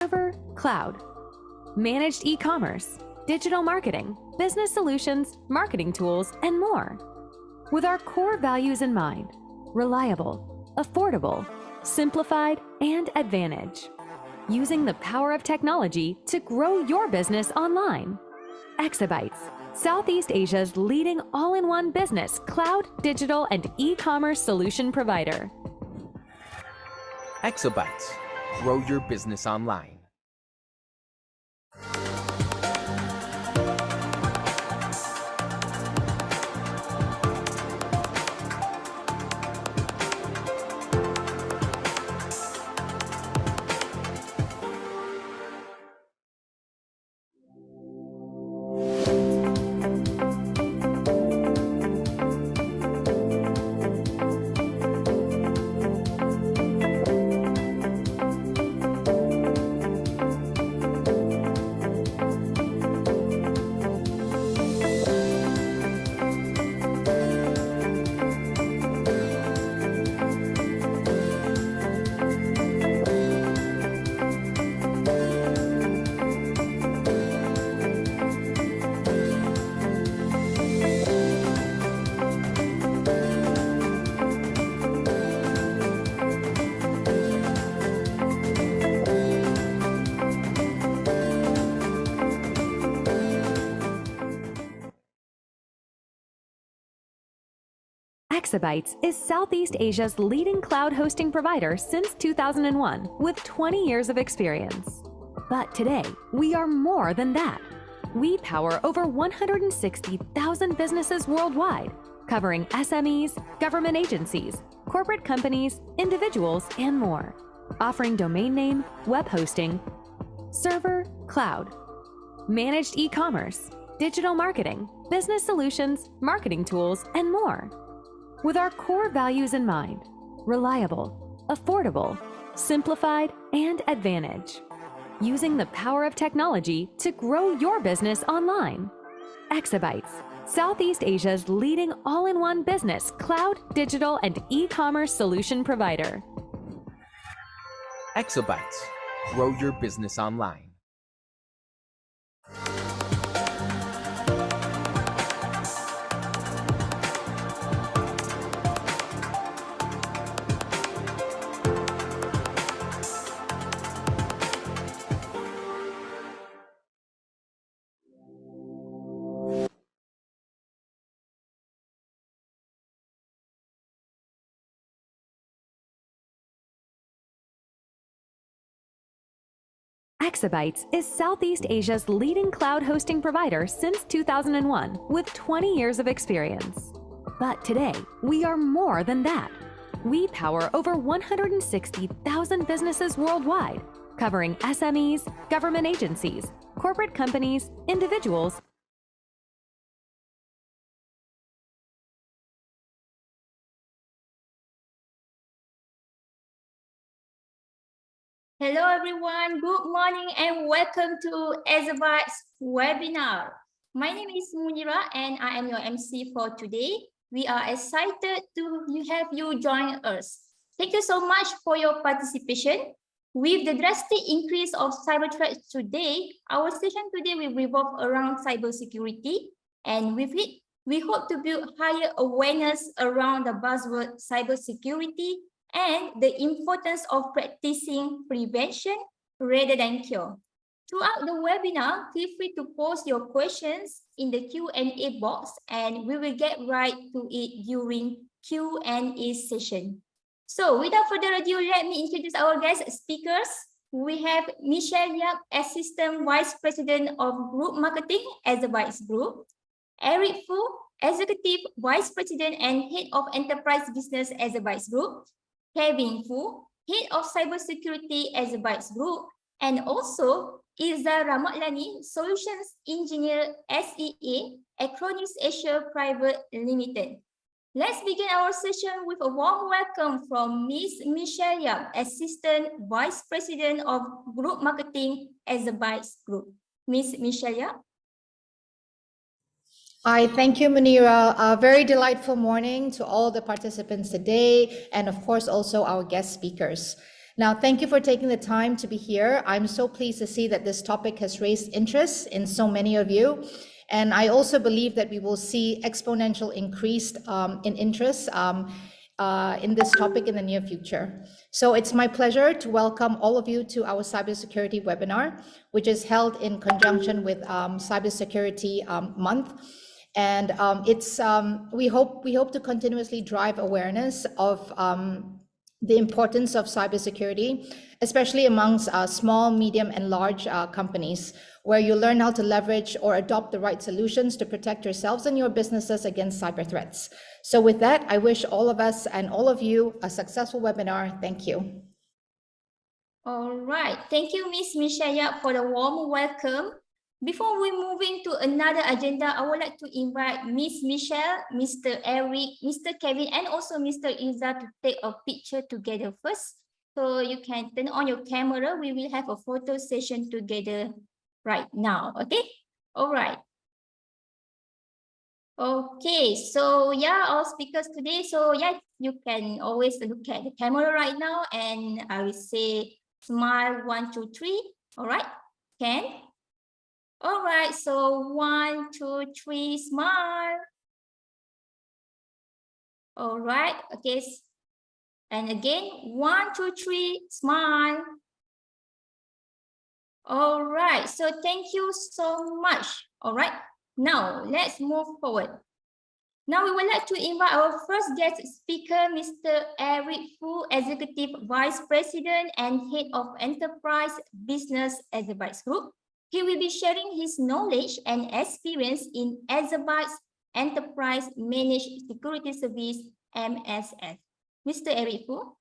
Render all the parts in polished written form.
server, cloud, managed e-commerce, digital marketing, business solutions, marketing tools, and more. With our core values in mind: reliable, affordable, simplified, and advantage. Using the power of technology to grow your business online. Exabytes, Southeast Asia's leading all-in-one business cloud, digital, and e-commerce solution provider. Exabytes. Grow your business online. Exabytes is Southeast Asia's leading cloud hosting provider since 2001, with 20 years of experience. But today, we are more than that. We power over 160,000 businesses worldwide, covering SMEs, government agencies, corporate companies, individuals, and more. Offering domain name, web hosting, server, cloud, managed e-commerce, digital marketing, business solutions, marketing tools, and more. With our core values in mind: reliable, affordable, simplified, and advantage. Using the power of technology to grow your business online. Exabytes, Southeast Asia's leading all-in-one business cloud, digital, and e-commerce solution provider. Exabytes. Grow your business online. Exabytes is Southeast Asia's leading cloud hosting provider since 2001, with 20 years of experience. But today, we are more than that. We power over 160,000 businesses worldwide, covering SMEs, government agencies, corporate companies, individuals, Hello everyone, good morning and welcome to Exabytes webinar. My name is Munira and I am your MC for today. We are excited to have you join us. Thank you so much for your participation. With the drastic increase of cyber threats today, our session today will revolve around cybersecurity, and with it, we hope to build higher awareness around the buzzword cybersecurity and the importance of practicing prevention rather than cure. Throughout the webinar, feel free to post your questions in the Q&A box and we will get right to it during Q&A session. So without further ado, let me introduce our guest speakers. We have Michelle Yap, Assistant Vice President of Group Marketing, Exabytes Group. Eric Fu, Executive Vice President and Head of Enterprise Business, Exabytes Group. Kevin Fu, Head of Cybersecurity, Exabytes Group, and also Iza Ramatlani, Solutions Engineer, SEA, Acronis Asia Private Limited. Let's begin our session with a warm welcome from Ms. Michelle Yap, Assistant Vice President of Group Marketing, Exabytes Group. Ms. Michelle Yap. Hi, thank you, Munira. A very delightful morning to all the participants today, and of course also our guest speakers. Now, thank you for taking the time to be here. I'm so pleased to see that this topic has raised interest in so many of you. And I also believe that we will see exponential increase in interest in this topic in the near future. So it's my pleasure to welcome all of you to our cybersecurity webinar, which is held in conjunction with Cybersecurity Month. And we hope to continuously drive awareness of the importance of cybersecurity, especially amongst small, medium, and large companies, where you learn how to leverage or adopt the right solutions to protect yourselves and your businesses against cyber threats. So with that, I wish all of us and all of you a successful webinar. Thank you. All right. Thank you, Ms. Mishaya, for the warm welcome. Before we moving to another agenda, I would like to invite Ms. Michelle, Mr. Eric, Mr. Kevin, and also Mr. Iza to take a picture together first. So you can turn on your camera. We will have a photo session together right now. Okay. All right. Okay. So yeah, all speakers today. So yeah, you can always look at the camera right now, and I will say smile 1, 2, 3. All right. Can? All right. So 1, 2, 3, smile. All right. Okay. And again, 1, 2, 3, smile. All right. So thank you so much. All right. Now let's move forward. Now we would like to invite our first guest speaker, Mr. Eric Fu, Executive Vice President and Head of Enterprise Business Exabytes Group. He will be sharing his knowledge and experience in Exabytes Enterprise Managed Security Service, MSS. Mr. Eric Fu.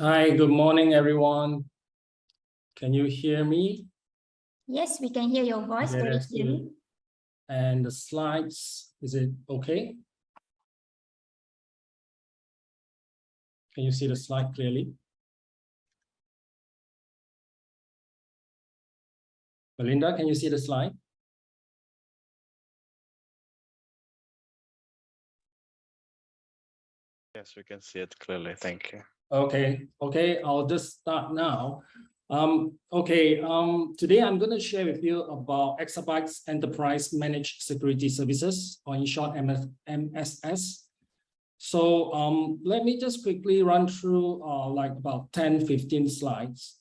Hi, good morning, everyone. Can you hear me? Yes, we can hear your voice very clearly. And the slides, is it okay? Can you see the slide clearly? Belinda, can you see the slide? Yes, we can see it clearly. Thank you. Okay, I'll just start now. Today I'm going to share with you about Exabytes Enterprise Managed Security Services, or in short, MSS. So let me just quickly run through like about 10-15 slides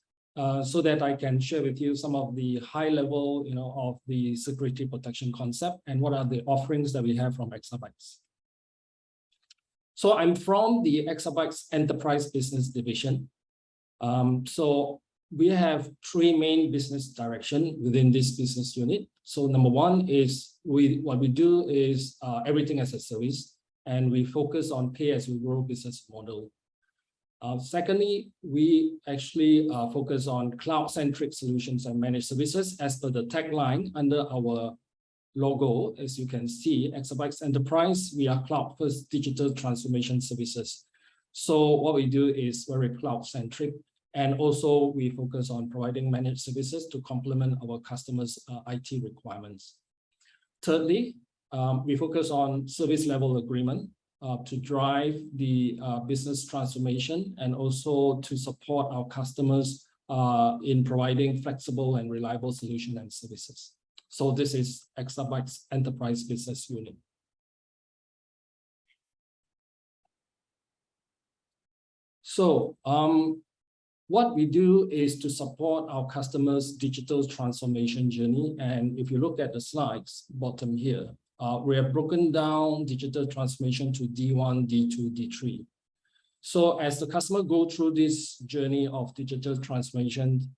so that I can share with you some of the high level, of the security protection concept and what are the offerings that we have from Exabytes. So I'm from the Exabytes Enterprise Business Division. So we have 3 main business directions within this business unit. So number 1 is what we do is everything as a service, and we focus on pay-as-you-grow business model. Secondly, we actually focus on cloud-centric solutions and managed services as per the tagline under our logo. As you can see, Exabytes Enterprise, we are cloud-first digital transformation services. So what we do is very cloud-centric, and also we focus on providing managed services to complement our customers' IT requirements. Thirdly, we focus on service level agreement to drive the business transformation and also to support our customers in providing flexible and reliable solutions and services. So this is Exabytes Enterprise Business Unit. So what we do is to support our customers' digital transformation journey. And if you look at the slides bottom here, we have broken down digital transformation to D1, D2, D3. So as the customer go through this journey of digital transformation,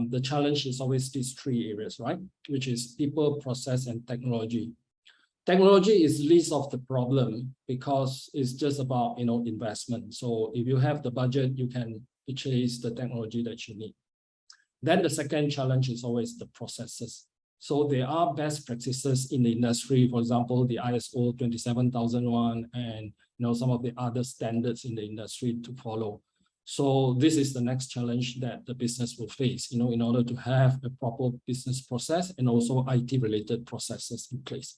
the challenge is always these 3 areas, right? Which is people, process, and technology. Technology is least of the problem because it's just about investment. So if you have the budget, you can purchase the technology that you need. Then the second challenge is always the processes. So there are best practices in the industry, for example, the ISO 27001 and some of the other standards in the industry to follow. So this is the next challenge that the business will face, in order to have a proper business process and also IT-related processes in place.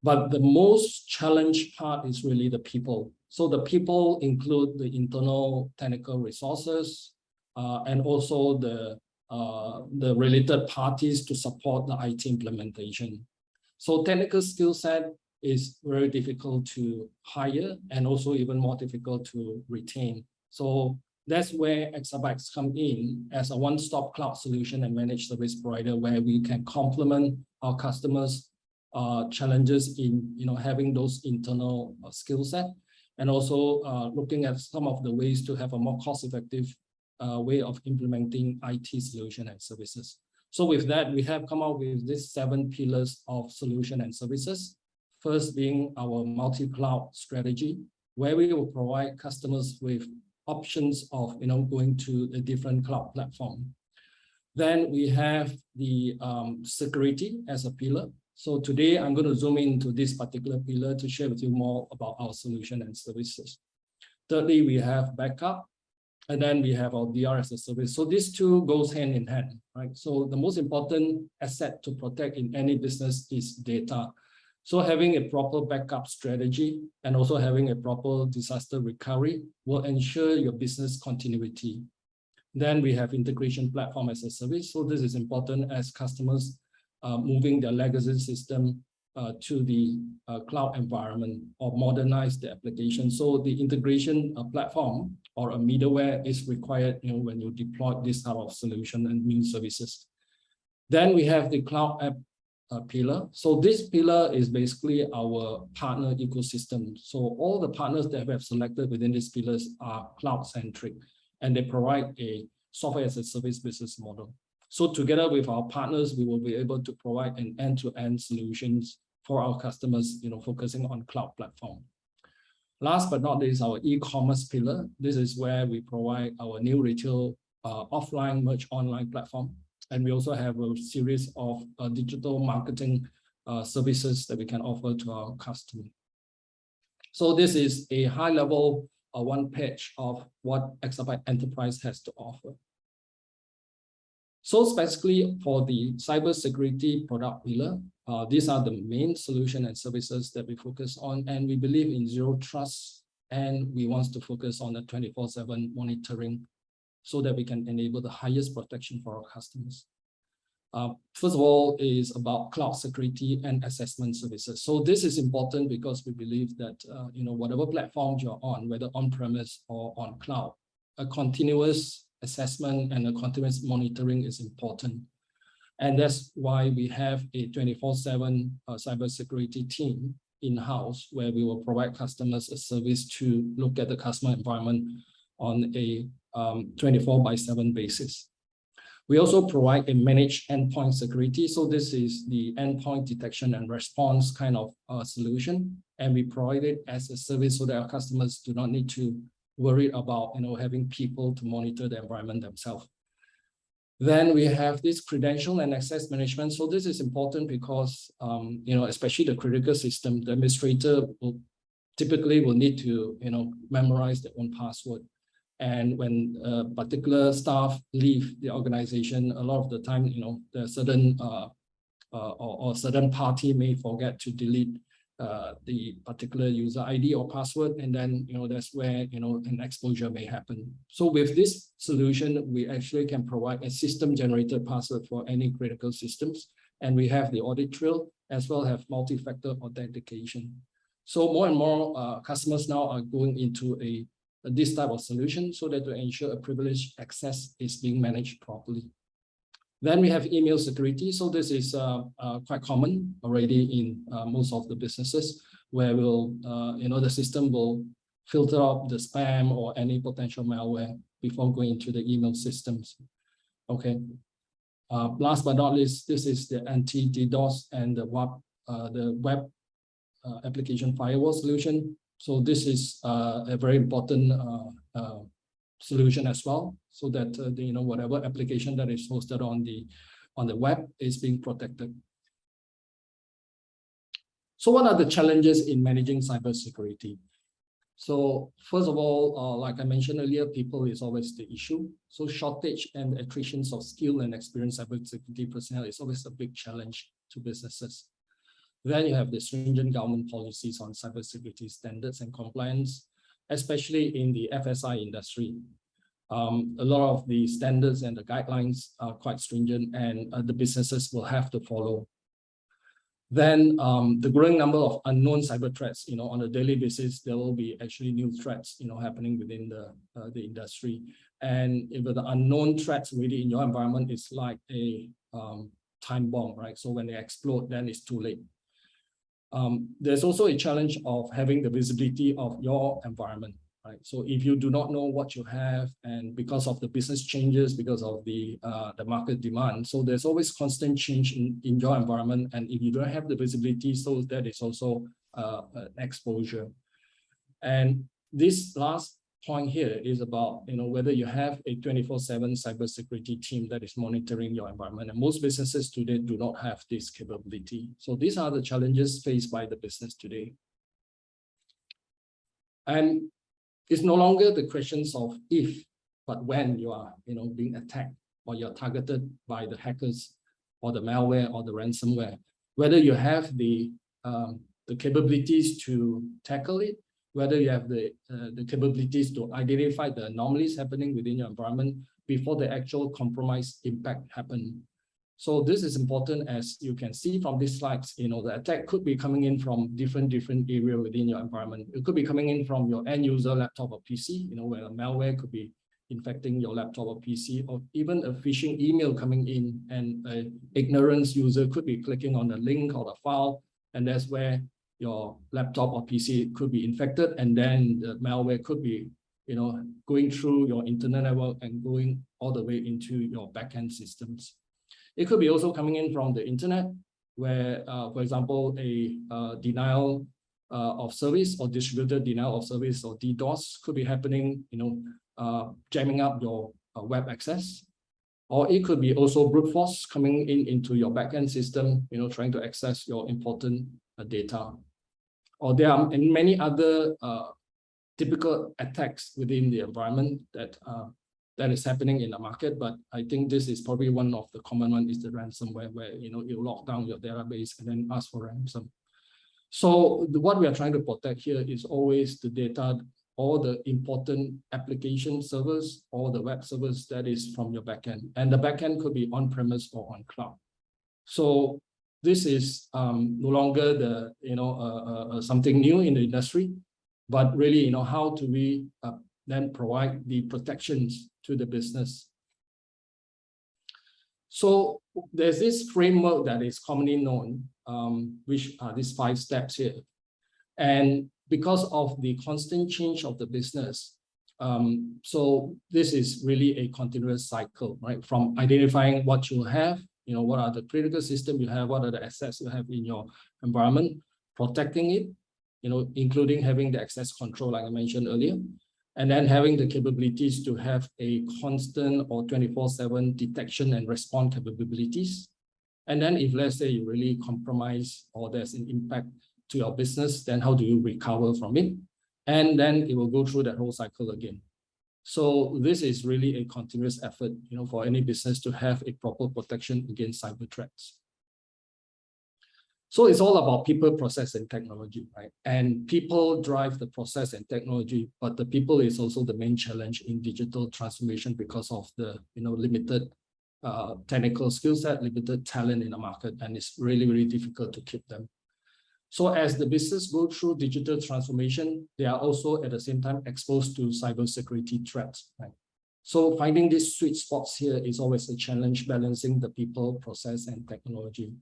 But the most challenged part is really the people. So the people include the internal technical resources and also the related parties to support the IT implementation. So technical skill set is very difficult to hire and also even more difficult to retain. So that's where Exabytes come in as a one-stop cloud solution and managed service provider, where we can complement our customers' challenges in having those internal skill set, and also looking at some of the ways to have a more cost-effective way of implementing IT solution and services. So with that, we have come up with these 7 pillars of solution and services. First being our multi-cloud strategy, where we will provide customers with options of going to a different cloud platform. Then we have the security as a pillar. So today I'm going to zoom into this particular pillar to share with you more about our solution and services. Thirdly, we have backup, and then we have our DR as a service. So these two goes hand in hand, right? So the most important asset to protect in any business is data. So having a proper backup strategy and also having a proper disaster recovery will ensure your business continuity. Then we have integration platform as a service. So this is important as customers moving their legacy system to the cloud environment or modernize the application. So the integration platform or a middleware is required when you deploy this type of solution and new services. Then we have the cloud app pillar. So this pillar is basically our partner ecosystem. So all the partners that we have selected within these pillars are cloud-centric, and they provide a software as a service business model. So together with our partners, we will be able to provide an end-to-end solutions for our customers, focusing on cloud platform. Last but not least, our e-commerce pillar. This is where we provide our new retail offline merge online platform. And we also have a series of digital marketing services that we can offer to our customer. So this is a high level one page of what Exabyte Enterprise has to offer. So specifically for the cybersecurity product pillar, these are the main solution and services that we focus on, and we believe in zero trust, and we want to focus on the 24/7 monitoring so that we can enable the highest protection for our customers. First of all is about cloud security and assessment services. So this is important because we believe that whatever platform you're on, whether on-premise or on cloud, a continuous assessment and a continuous monitoring is important. And that's why we have a 24/7 cybersecurity team in-house, where we will provide customers a service to look at the customer environment on a 24/7 basis. We also provide a managed endpoint security. So this is the endpoint detection and response kind of solution. And we provide it as a service so that our customers do not need to worry about having people to monitor the environment themselves. Then we have this credential and access management. So this is important because especially the critical system, the administrator typically will need to memorize their own password. And when particular staff leave the organization, a lot of the time, the certain or certain party may forget to delete the particular user ID or password, and then that's where an exposure may happen. So with this solution, we actually can provide a system-generated password for any critical systems, and we have the audit trail as well as multi-factor authentication. So more and more customers now are going into this type of solution so that to ensure a privileged access is being managed properly. Then we have email security. So this is quite common already in most of the businesses, where the system will filter out the spam or any potential malware before going to the email systems. Okay. Last but not least, this is the anti-DDoS and the web application firewall solution. So this is a very important solution as well, so that whatever application that is hosted on the web is being protected. So what are the challenges in managing cybersecurity? So first of all, like I mentioned earlier, people is always the issue. So shortage and attrition of skilled and experienced cybersecurity personnel is always a big challenge to businesses. Then you have the stringent government policies on cybersecurity standards and compliance. especially in the FSI industry. A lot of the standards and the guidelines are quite stringent, and the businesses will have to follow. Then the growing number of unknown cyber threats, on a daily basis, there will be actually new threats, happening within the industry. And if the unknown threats really in your environment is like a time bomb, right? So when they explode, then it's too late. There's also a challenge of having the visibility of your environment, right? So if you do not know what you have, and because of the business changes, because of the market demand, so there's always constant change in your environment. And if you don't have the visibility, so that is also an exposure. And this last point here is about whether you have a 24/7 cybersecurity team that is monitoring your environment. And most businesses today do not have this capability. So these are the challenges faced by the business today. And it's no longer the questions of if, but when you are being attacked, or you're targeted by the hackers or the malware or the ransomware, whether you have the capabilities to tackle it, whether you have the capabilities to identify the anomalies happening within your environment before the actual compromise impact happen. So this is important, as you can see from these slides. The attack could be coming in from different area within your environment. It could be coming in from your end user laptop or PC, where a malware could be infecting your laptop or PC, or even a phishing email coming in, and an ignorance user could be clicking on a link or a file, and that's where your laptop or PC could be infected, and then the malware could be, going through your internet network and going all the way into your backend systems. It could be also coming in from the internet, where, for example, a denial of service or distributed denial of service, or DDoS, could be happening, jamming up your web access. Or it could be also brute force coming into your backend system, trying to access your important data. Or there are many other typical attacks within the environment that is happening in the market. But I think this is probably one of the common one, is the ransomware, where you lock down your database and then ask for ransom. So what we are trying to protect here is always the data, all the important application servers, all the web servers that is from your backend. And the backend could be on-premise or on cloud. So this is no longer the something new in the industry, but really how do we then provide the protections to the business. So there's this framework that is commonly known, which are these 5 steps here. And because of the constant change of the business, so this is really a continuous cycle, right? From identifying what you have, what are the critical systems you have, what are the assets you have in your environment, protecting it, including having the access control, like I mentioned earlier, and then having the capabilities to have a constant or 24/7 detection and response capabilities. And then if, let's say, you really compromise or there's an impact to your business, then how do you recover from it? And then it will go through that whole cycle again. So this is really a continuous effort, for any business to have a proper protection against cyber threats. So it's all about people, process, and technology, right? And people drive the process and technology, but the people is also the main challenge in digital transformation because of the limited technical skill set, limited talent in the market, and it's really, really difficult to keep them. So as the business go through digital transformation, they are also at the same time exposed to cybersecurity threats, right? So finding these sweet spots here is always a challenge, balancing the people, process, and technology.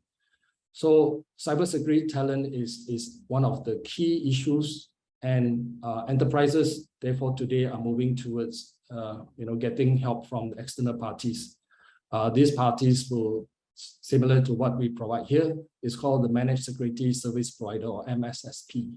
So cybersecurity talent is one of the key issues, and enterprises, therefore, today are moving towards getting help from the external parties. These parties will, similar to what we provide here, is called the Managed Security Service Provider, or MSSP.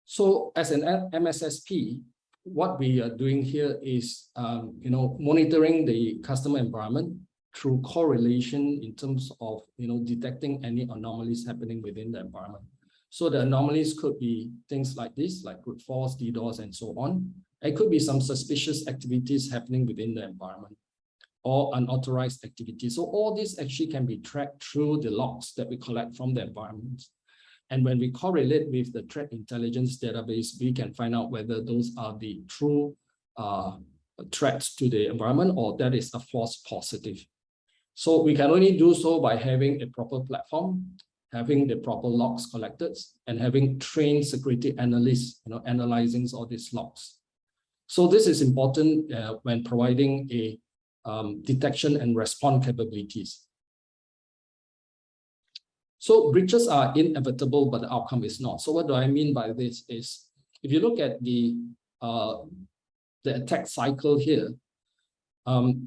So as an MSSP, what we are doing here is monitoring the customer environment through correlation in terms of detecting any anomalies happening within the environment. So the anomalies could be things like this, like brute force, DDoS, and so on. It could be some suspicious activities happening within the environment, or unauthorized activities. So all this actually can be tracked through the logs that we collect from the environment. And when we correlate with the threat intelligence database, we can find out whether those are the true threats to the environment or that is a false positive. So we can only do so by having a proper platform, having the proper logs collected, and having trained security analysts, analyzing all these logs. So this is important when providing a detection and response capabilities. So breaches are inevitable, but the outcome is not. So what do I mean by this is, if you look at the attack cycle here,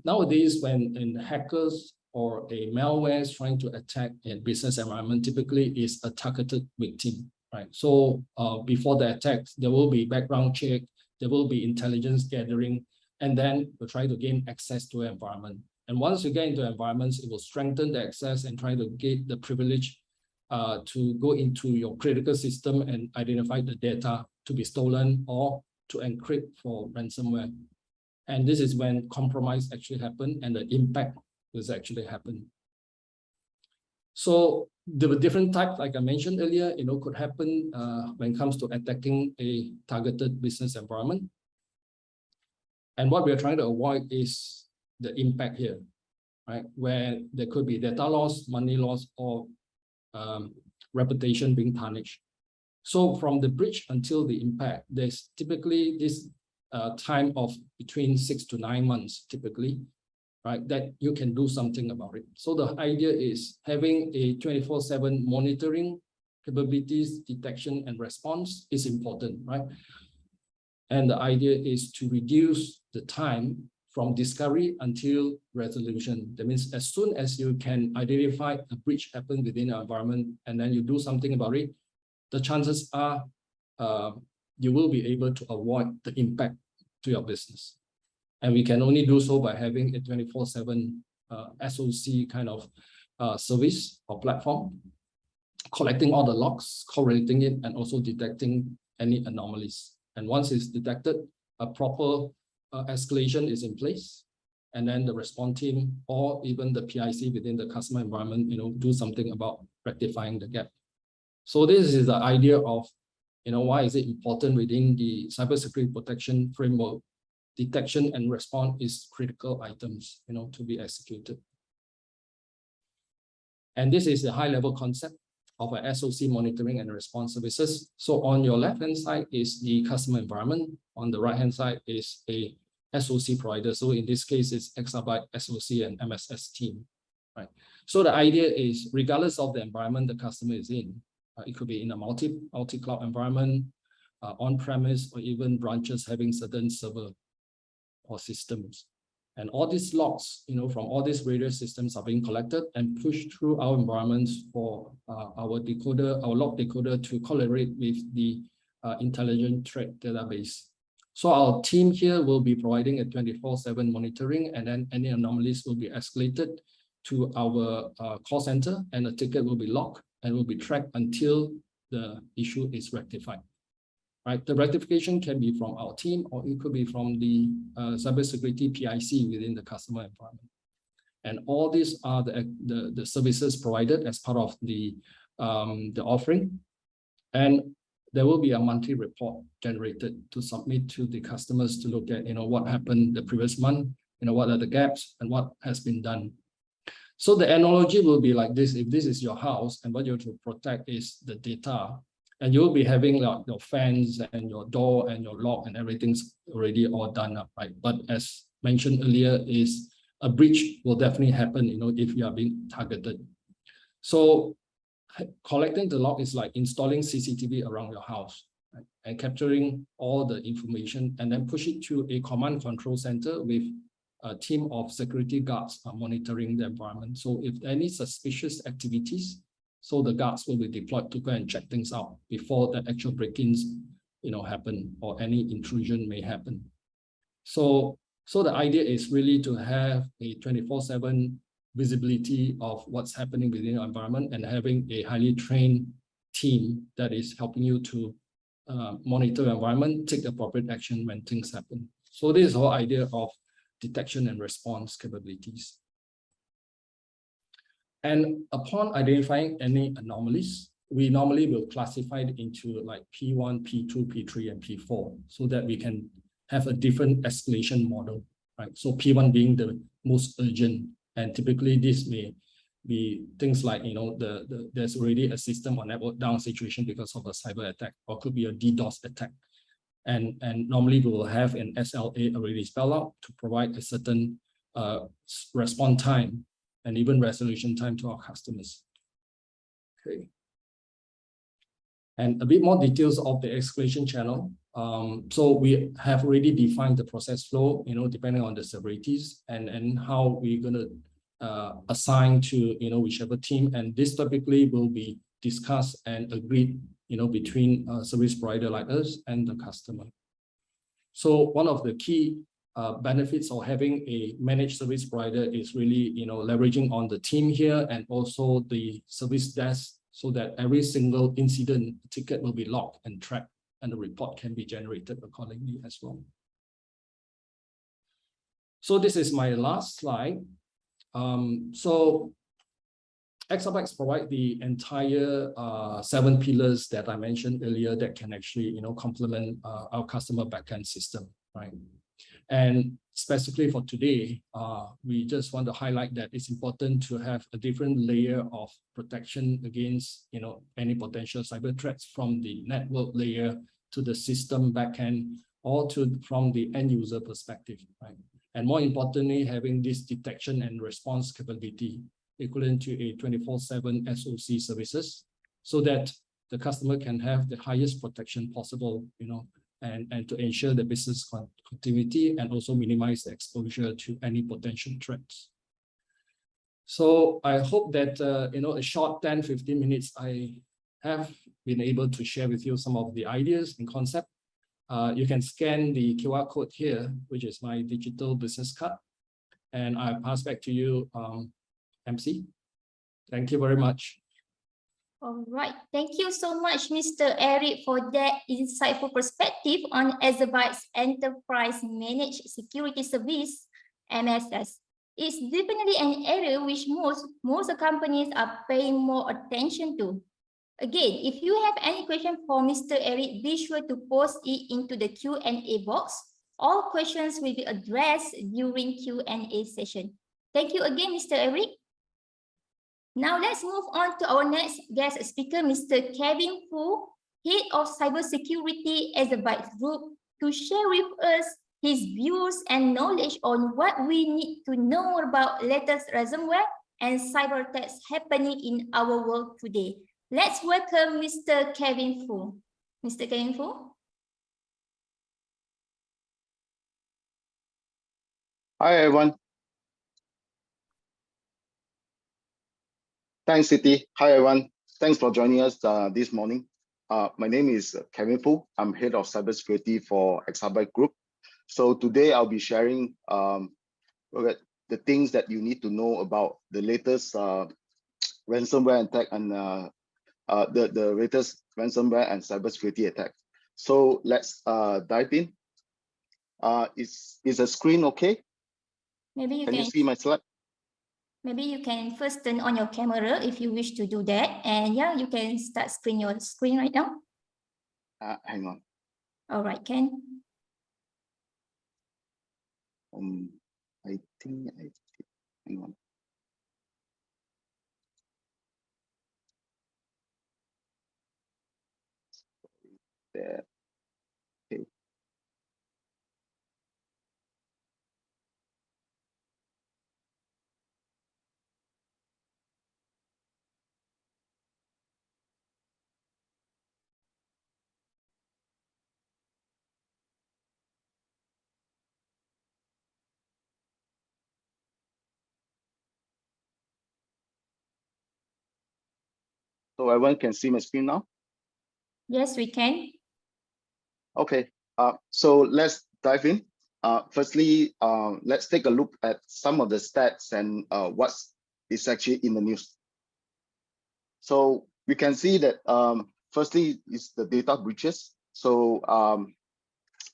nowadays when hackers or a malware is trying to attack a business environment, typically is a targeted victim, right? So before the attack, there will be background check, there will be intelligence gathering, and then we'll try to gain access to an environment. And once you get into environments, it will strengthen the access and try to get the privilege to go into your critical system and identify the data to be stolen or to encrypt for ransomware. And this is when compromise actually happen and the impact will actually happen. So the different types, like I mentioned earlier, could happen when it comes to attacking a targeted business environment. And what we are trying to avoid is the impact here, right? Where there could be data loss, money loss, or reputation being tarnished. So from the breach until the impact, there's typically this time of between 6 to 9 months, typically, right, that you can do something about it. So the idea is having a 24/7 monitoring capabilities, detection and response is important, right? And the idea is to reduce the time from discovery until resolution. That means as soon as you can identify a breach happen within your environment and then you do something about it, the chances are you will be able to avoid the impact to your business. And we can only do so by having a 24/7 SOC kind of service or platform, collecting all the logs, correlating it, and also detecting any anomalies. And once it's detected, a proper escalation is in place, and then the response team or even the PIC within the customer environment, do something about rectifying the gap. So this is the idea of, why is it important within the cybersecurity protection framework? Detection and response is critical items, to be executed. And this is the high-level concept of a SOC monitoring and response services. So on your left-hand side is the customer environment. On the right-hand side is a SOC provider. So in this case, it's Exabyte, SOC, and MSS team, right? So the idea is, regardless of the environment the customer is in, it could be in a multi-cloud environment, on-premise, or even branches having certain server or systems. And all these logs, from all these various systems are being collected and pushed through our environments for our log decoder to correlate with the intelligent threat database. So our team here will be providing a 24/7 monitoring, and then any anomalies will be escalated to our call center, and the ticket will be logged and will be tracked until the issue is rectified. Right, the rectification can be from our team, or it could be from the cybersecurity PIC within the customer environment. And all these are the services provided as part of the offering. And there will be a monthly report generated to submit to the customers to look at, what happened the previous month, what are the gaps and what has been done. So the analogy will be like this: if this is your house and what you have to protect is the data, and you'll be having like your fans and your door and your lock and everything's already all done up, right? But as mentioned earlier, is a breach will definitely happen, if you are being targeted. So collecting the log is like installing CCTV around your house, right? And capturing all the information and then push it to a command control center with a team of security guards monitoring the environment. So if any suspicious activities, so the guards will be deployed to go and check things out before the actual break-ins, happen or any intrusion may happen. So the idea is really to have a 24/7 visibility of what's happening within your environment and having a highly trained team that is helping you to monitor your environment, take appropriate action when things happen. So this is the whole idea of detection and response capabilities. And upon identifying any anomalies, we normally will classify it into like P1, P2, P3, and P4, so that we can have a different escalation model, right? So P1 being the most urgent, and typically this may be things like, there's already a system or network down situation because of a cyber attack, or could be a DDoS attack. And normally we will have an SLA already spelled out to provide a certain response time and even resolution time to our customers. Okay. And a bit more details of the escalation channel. So we have already defined the process flow, depending on the severities and how we're going to assign to, whichever team. And this typically will be discussed and agreed, between service provider like us and the customer. So one of the key benefits of having a managed service provider is really, leveraging on the team here and also the service desk, so that every single incident ticket will be logged and tracked, and the report can be generated accordingly as well. So this is my last slide. So Exabytes provide the entire 7 pillars that I mentioned earlier that can actually, complement our customer backend system, right? And specifically for today, we just want to highlight that it's important to have a different layer of protection against, any potential cyber threats, from the network layer to the system backend, or from the end user perspective, right? And more importantly, having this detection and response capability equivalent to a 24/7 SOC services, so that the customer can have the highest protection possible, and to ensure the business continuity and also minimize the exposure to any potential threats. So I hope that, a short 10-15 minutes, I have been able to share with you some of the ideas and concept. You can scan the QR code here, which is my digital business card. And I pass back to you, MC. Thank you very much. All right. Thank you so much, Mr. Eric, for that insightful perspective on Exabytes Enterprise Managed Security Service, MSS. It's definitely an area which most companies are paying more attention to. Again, if you have any question for Mr. Eric, be sure to post it into the Q&A box. All questions will be addressed during Q&A session. Thank you again, Mr. Eric. Now let's move on to our next guest speaker, Mr. Kevin Fu, Head of Cybersecurity Exabytes Group, to share with us his views and knowledge on what we need to know about latest ransomware and cyber attacks happening in our world today. Let's welcome Mr. Kevin Fu. Mr. Kevin Fu. Hi, everyone. Thanks, Siti. Hi, everyone. Thanks for joining us this morning. My name is Kevin Fu. I'm Head of Cybersecurity for Exabytes Group. So today I'll be sharing the things that you need to know about the latest ransomware attack and the latest ransomware and cybersecurity attack. So let's dive in. Is the screen okay? Maybe you can you see my slide? Maybe you can first turn on your camera if you wish to do that. And yeah, you can start your screen right now. Hang on. All right, Ken. I think hang on. There. Okay. So everyone can see my screen now? Yes, we can. Okay, so let's dive in. Firstly, let's take a look at some of the stats and what is actually in the news. So we can see that firstly is the data breaches. So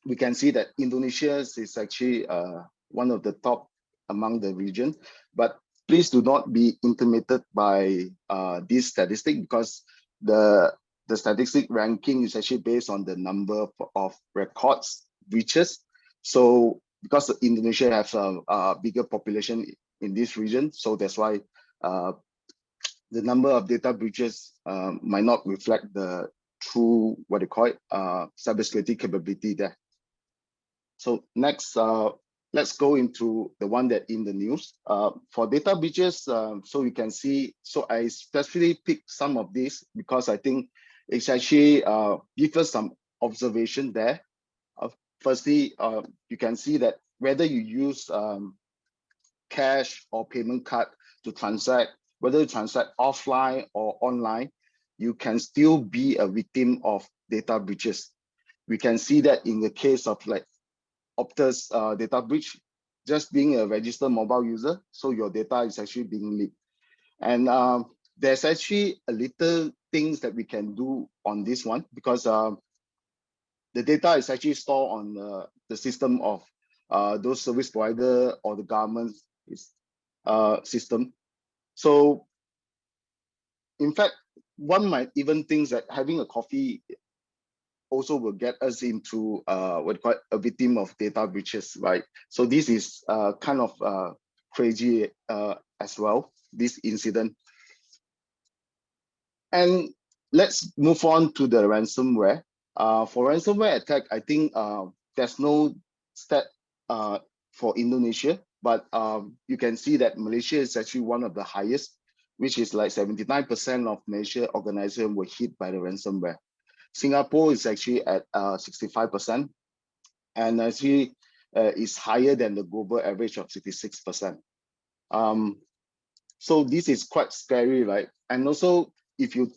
we can see that Indonesia is actually one of the top among the region, but please do not be intimidated by this statistic, because the statistic ranking is actually based on the number of records breaches. So because Indonesia has a bigger population in this region, so that's why the number of data breaches might not reflect the true, what they call it, cybersecurity capability there. So next, let's go into the one that in the news. For data breaches, so you can see, so I specifically picked some of these because I think it's actually give us some observation there. Firstly, you can see that whether you use cash or payment card to transact, whether you transact offline or online, you can still be a victim of data breaches. We can see that in the case of like Optus data breach, just being a registered mobile user, so your data is actually being leaked. And there's actually a little things that we can do on this one because the data is actually stored on the system of those service provider or the government system. So in fact, one might even think that having a coffee also will get us into what we call a victim of data breaches, right? So this is kind of crazy as well, this incident. And let's move on to the ransomware. For ransomware attack, I think there's no stat for Indonesia, but you can see that Malaysia is actually one of the highest, which is like 79% of Malaysia organizations were hit by the ransomware. Singapore is actually at 65%, and actually is higher than the global average of 66%. So this is quite scary, right? And also, if you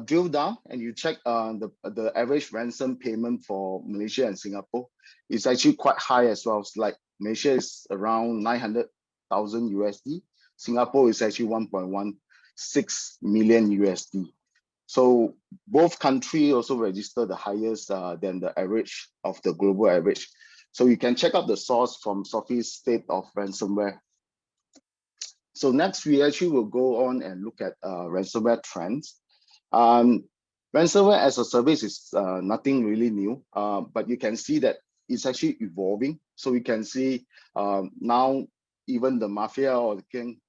drill down and you check the average ransom payment for Malaysia and Singapore, it's actually quite high as well. It's like Malaysia is around 900,000 USD. Singapore is actually 1.16 million USD. So both countries also register the highest than the average of the global average. So you can check out the source from Sophie's State of Ransomware. So next, we actually will go on and look at ransomware trends. Ransomware as a service is nothing really new, but you can see that it's actually evolving. So we can see now even the mafia or the gang,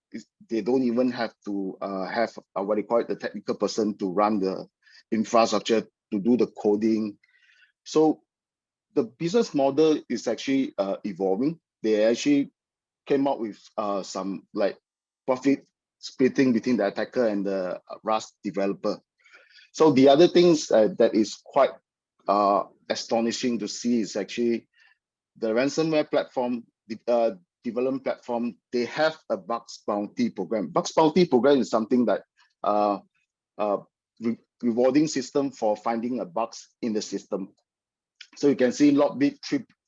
they don't even have to have what they call it, the technical person to run the infrastructure, to do the coding. So the business model is actually evolving. They actually came up with some like profit splitting between the attacker and the Rust developer. So the other things that is quite astonishing to see is actually the ransomware platform, development platform, they have a bugs bounty program. Bugs bounty program is something that rewarding system for finding a bugs in the system. So you can see Lockbit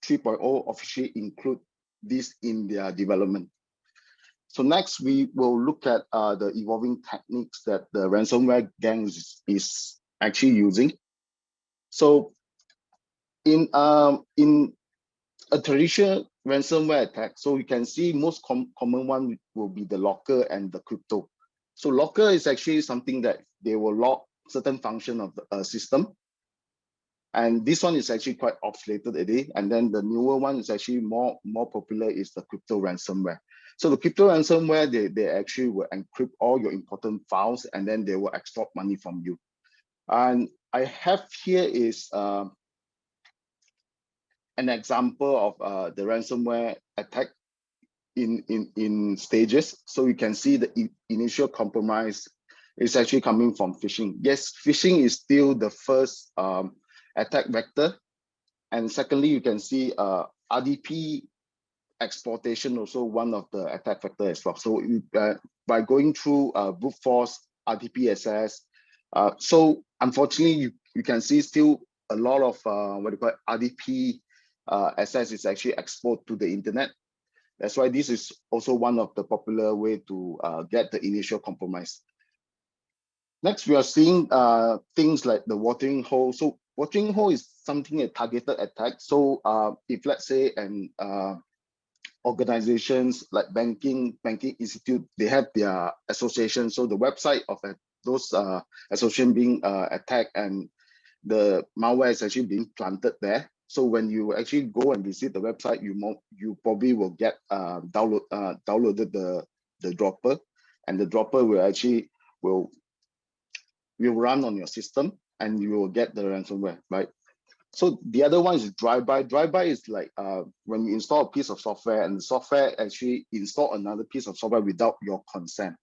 3.0 officially include this in their development. So next, we will look at the evolving techniques that the ransomware gangs is actually using. So in a traditional ransomware attack, so you can see most common one will be the locker and the crypto. So locker is actually something that they will lock certain function of the system. And this one is actually quite obsoleted today. And then the newer one is actually more popular is the crypto ransomware. So the crypto ransomware, they actually will encrypt all your important files and then they will extort money from you. And I have here is an example of the ransomware attack in stages. So you can see the initial compromise is actually coming from phishing. Yes, phishing is still the first attack vector. And secondly, you can see RDP exploitation also one of the attack vector as well. So by going through brute force, RDP access, so unfortunately, you can see still a lot of what you call RDP access is actually exposed to the internet. That's why this is also one of the popular way to get the initial compromise. Next, we are seeing things like the watering hole. So watering hole is something a targeted attack. So if let's say an organizations like banking institute, they have their association. So the website of those association being attacked, and the malware is actually being planted there. So when you actually go and visit the website, you probably will get downloaded the dropper, and the dropper will actually will run on your system, and you will get the ransomware, right? So the other one is drive-by. Drive-by is like when you install a piece of software, and the software actually install another piece of software without your consent.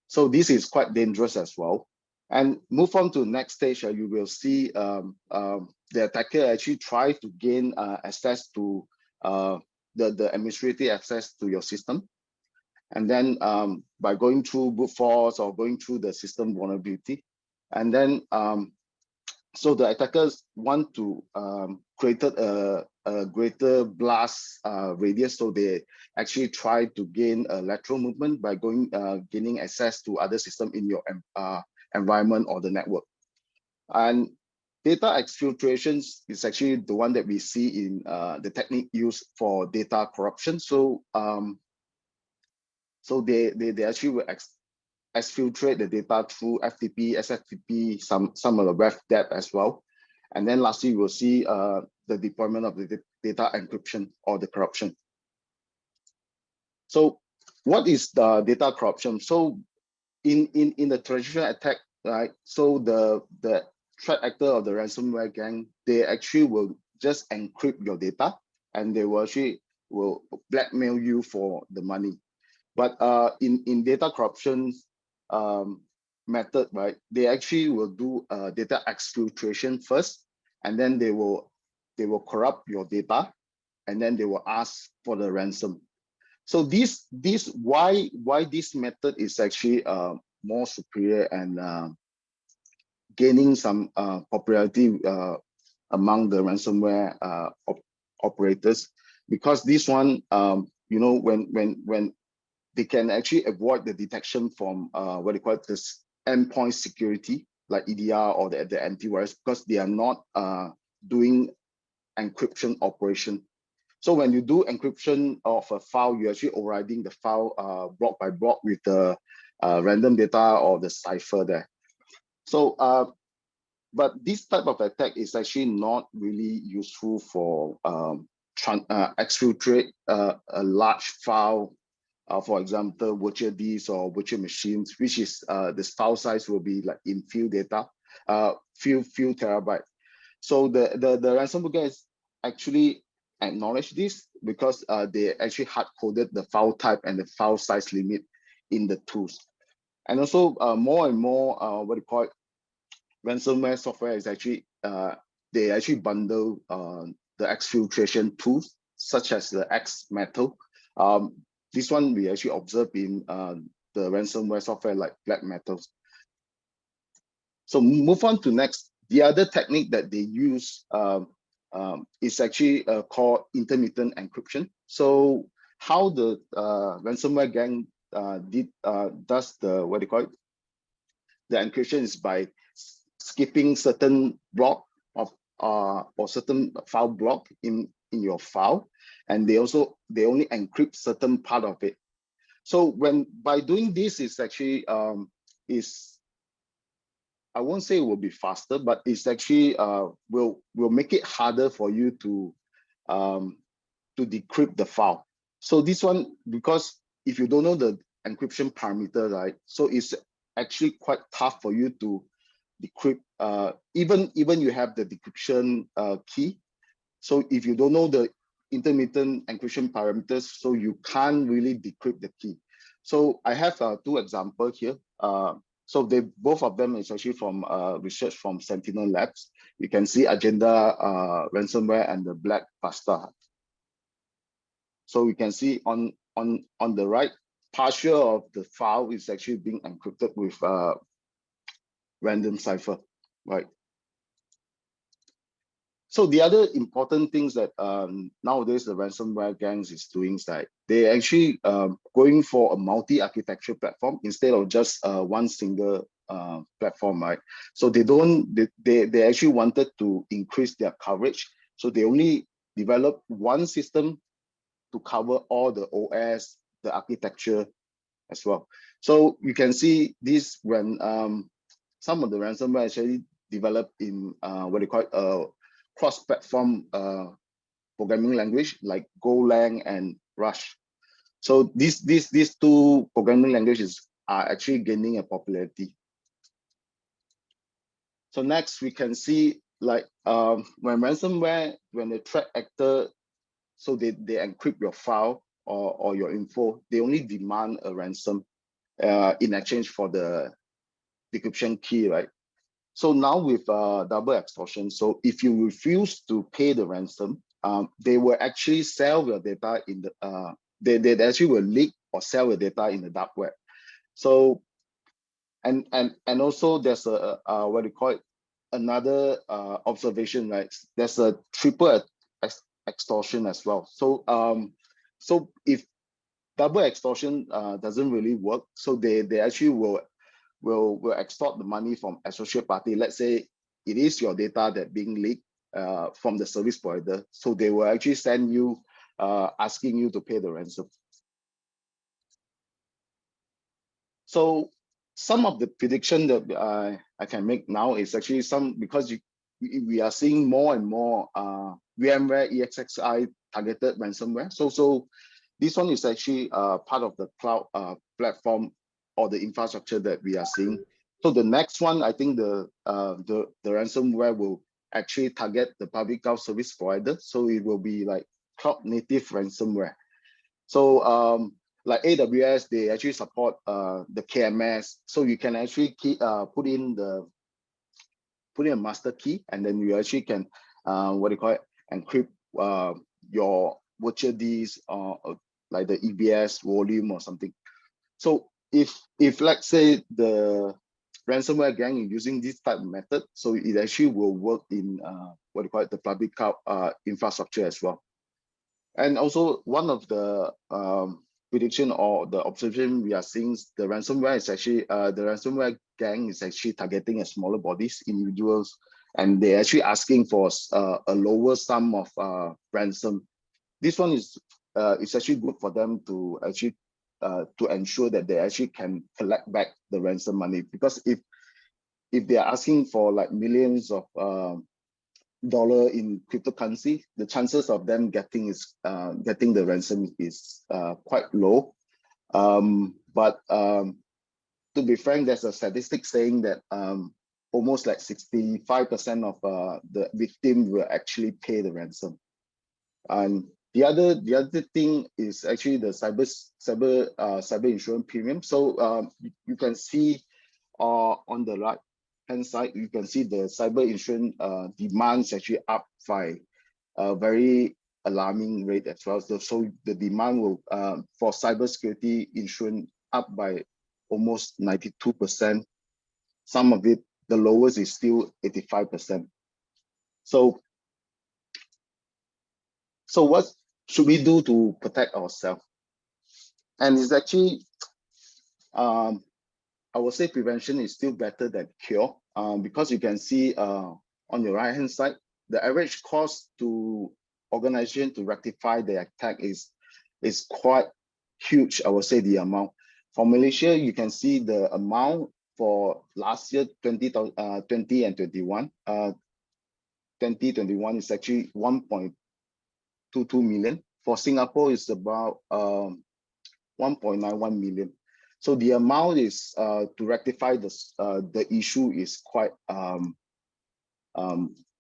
So this is quite dangerous as well. And move on to the next stage, you will see the attacker actually try to gain access to the administrative access to your system. And then by going through brute force or going through the system vulnerability. And then so the attackers want to create a greater blast radius. So they actually try to gain a lateral movement by gaining access to other systems in your environment or the network. And data exfiltrations is actually the one that we see in the technique used for data corruption. So so they actually will exfiltrate the data through FTP, SFTP, some of the web depth as well. And then lastly, we'll see the deployment of the data encryption or the corruption. So what is the data corruption? So in the traditional attack, right? So the threat actor or the ransomware gang, they actually will just encrypt your data, and they will actually blackmail you for the money. But in data corruption method, right, they actually will do data exfiltration first, and then they will corrupt your data, and then they will ask for the ransom. So why this method is actually more superior and gaining some popularity among the ransomware operators, because this one, you know, when they can actually avoid the detection from what they call this endpoint security, like EDR or the antivirus, because they are not doing encryption operation. So when you do encryption of a file, you're actually overriding the file block by block with the random data or the cipher there. So, but this type of attack is actually not really useful for exfiltrate a large file. For example, virtual disks or virtual machines, which is the file size will be like in few data, few terabyte. So the ransomware guys actually acknowledge this, because they actually hard coded the file type and the file size limit in the tools. And also more and more what you call it, ransomware software is actually they actually bundle the exfiltration tools such as the X Metal. This one we actually observe in the ransomware software like black metals. So move on to next. The other technique that they use is actually called intermittent encryption. So how the ransomware gang does the what do you call it? The encryption is by skipping certain block of or certain file block in your file, and they only encrypt certain part of it. So by doing this, is actually is, I won't say it will be faster, but it's actually will make it harder for you to decrypt the file. So this one, because if you don't know the encryption parameter, right, so it's actually quite tough for you to decrypt. Even you have the decryption key. So if you don't know the intermittent encryption parameters, so you can't really decrypt the key. So I have two examples here. So both of them is actually from research from Sentinel Labs. You can see Agenda ransomware and the Black Pasta. So you can see on the right, partial of the file is actually being encrypted with random cipher, right? So the other important things that nowadays the ransomware gangs is doing is that they actually going for a multi-architecture platform instead of just one single platform, right? So they actually wanted to increase their coverage. So they only develop one system to cover all the OS, the architecture as well. So you can see this when some of the ransomware actually developed in what they call cross-platform programming language like Golang and Rush. So these two programming languages are actually gaining a popularity. So next we can see like when ransomware, when the threat actor, so they encrypt your file or your info, they only demand a ransom in exchange for the decryption key, right? So now with double extortion, so if you refuse to pay the ransom, they will actually sell your data in the they actually will leak or sell your data in the dark web. So and also there's a what do you call it, another observation, right? There's a triple extortion as well. So so if double extortion doesn't really work, so they actually will extort the money from associate party. Let's say it is your data that being leaked from the service provider. So they will actually send you asking you to pay the ransom. So some of the prediction that I can make now is actually because we are seeing more and more VMware EXXI targeted ransomware. So this one is actually part of the cloud platform or the infrastructure that we are seeing. So the next one, I think the ransomware will actually target the public cloud service provider. So it will be like cloud native ransomware. So like AWS, they actually support the KMS. So you can actually put in a master key, and then you actually can what do you call it, encrypt your virtual disk or like the EBS volume or something. So if let's say the ransomware gang is using this type of method, so it actually will work in what do you call it, the public cloud infrastructure as well. And also one of the prediction or the observation we are seeing, the ransomware is actually the ransomware gang is actually targeting a smaller bodies, individuals, and they're actually asking for a lower sum of ransom. This one is it's actually good for them to actually to ensure that they actually can collect back the ransom money, because if they are asking for like millions of dollar in cryptocurrency, the chances of them getting the ransom is quite low. But to be frank, there's a statistic saying that almost like 65% of the victim will actually pay the ransom. And the other thing is actually the cyber insurance premium. So you can see on the right hand side, you can see the cyber insurance demands actually up by a very alarming rate as well. So the demand will for cybersecurity insurance up by almost 92%. Some of it, the lowest is still 85%. So what should we do to protect ourselves? And it's actually I would say prevention is still better than cure, because you can see on your right hand side, the average cost to organization to rectify the attack is quite huge. I would say the amount. For Malaysia, you can see the amount for last year, 2020 and 21. 2021 is actually 1.22 million. For Singapore, it's about 1.91 million. So the amount is to rectify the issue is quite I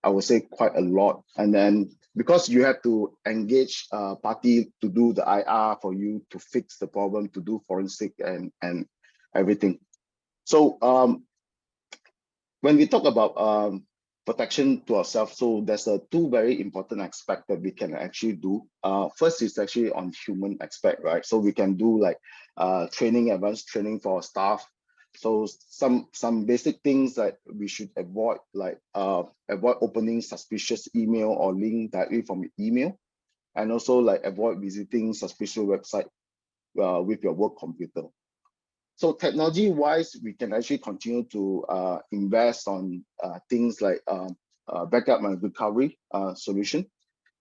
would say quite a lot. And then because you have to engage a party to do the IR for you to fix the problem, to do forensic and everything. So when we talk about protection to ourselves, so there's two very important aspects that we can actually do. First is actually on human aspect, right? So we can do like training, advanced training for our staff. So some basic things that we should avoid, like avoid opening suspicious email or link directly from email, and also like avoid visiting suspicious website with your work computer. So technology-wise, we can actually continue to invest on things like backup and recovery solution,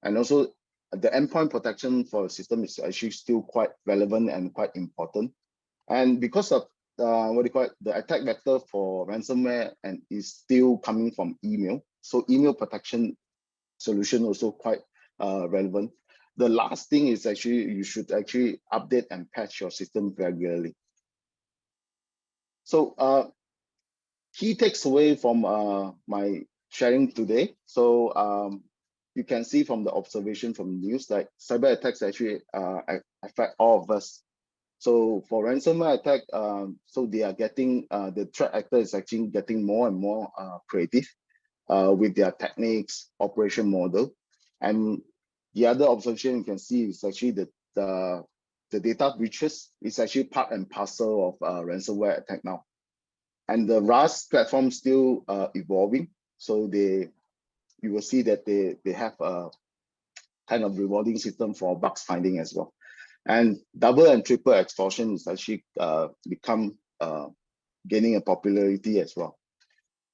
and also the endpoint protection for the system is actually still quite relevant and quite important. And because of what do you call it? The attack vector for ransomware and is still coming from email. So email protection solution also quite relevant. The last thing is actually you should actually update and patch your system regularly. So key takes away from my sharing today. So you can see from the observation from the news that cyber attacks actually affect all of us. So for ransomware attack, so they are getting, the threat actor is actually getting more and more creative with their techniques, operation model. And the other observation you can see is actually the data breaches is actually part and parcel of ransomware attack now. And the RAS platform still evolving. So you will see that they have a kind of rewarding system for bugs finding as well. And double and triple extortion is actually become gaining a popularity as well.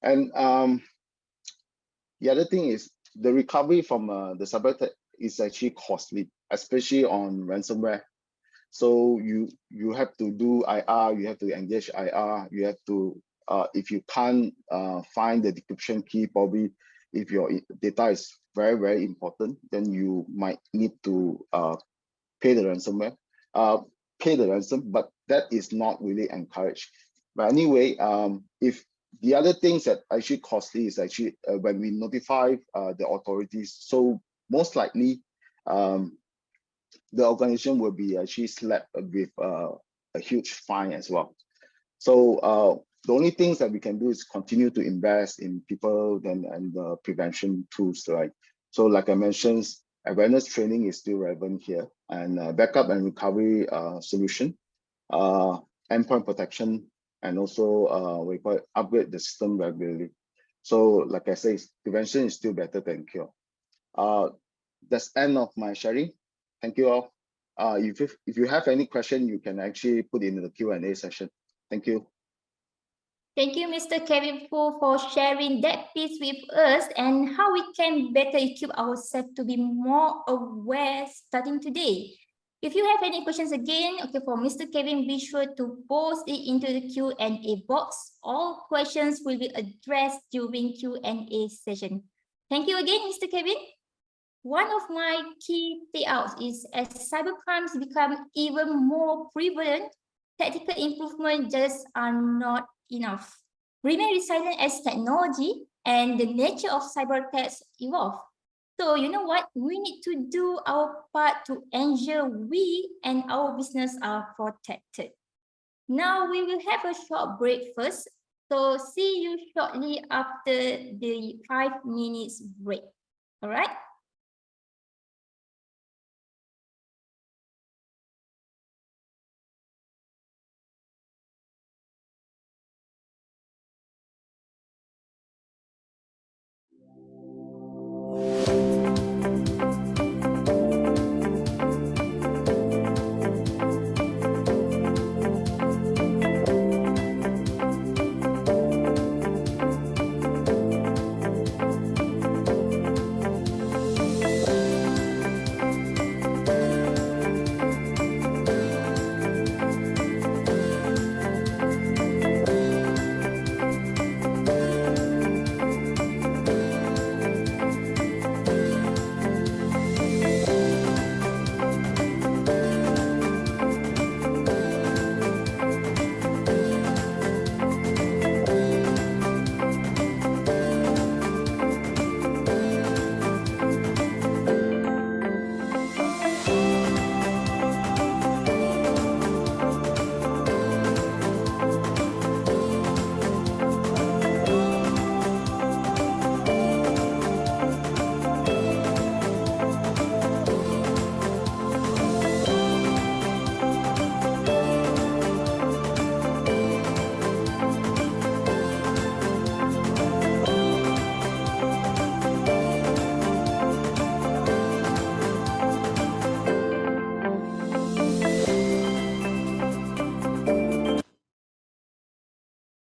And the other thing is the recovery from the cyber attack is actually costly, especially on ransomware. So you have to do IR, you have to engage IR, you have to, if you can't find the decryption key, probably if your data is very, very important, then you might need to pay the ransomware, pay the ransom, but that is not really encouraged. But anyway, if the other things that actually costly is actually when we notify the authorities, so most likely the organization will be actually slapped with a huge fine as well. So the only things that we can do is continue to invest in people and prevention tools, right? So like I mentioned, awareness training is still relevant here, and backup and recovery solution, endpoint protection, and also we call it upgrade the system regularly. So like I say, prevention is still better than cure. That's end of my sharing. Thank you all. If you have any question, you can actually put in the Q&A session. Thank you. Thank you, Mr. Kevin Fu, for sharing that piece with us and how we can better equip ourselves to be more aware starting today. If you have any questions again, okay, for Mr. Kevin, be sure to post it into the Q&A box. All questions will be addressed during Q&A session. Thank you again, Mr. Kevin. One of my key takeouts is as cybercrimes become even more prevalent, tactical improvement just are not enough. Remain resilient as technology and the nature of cyber attacks evolve. So you know what? We need to do our part to ensure we and our business are protected. Now we will have a short break first. So see you shortly after the 5 minutes break. All right?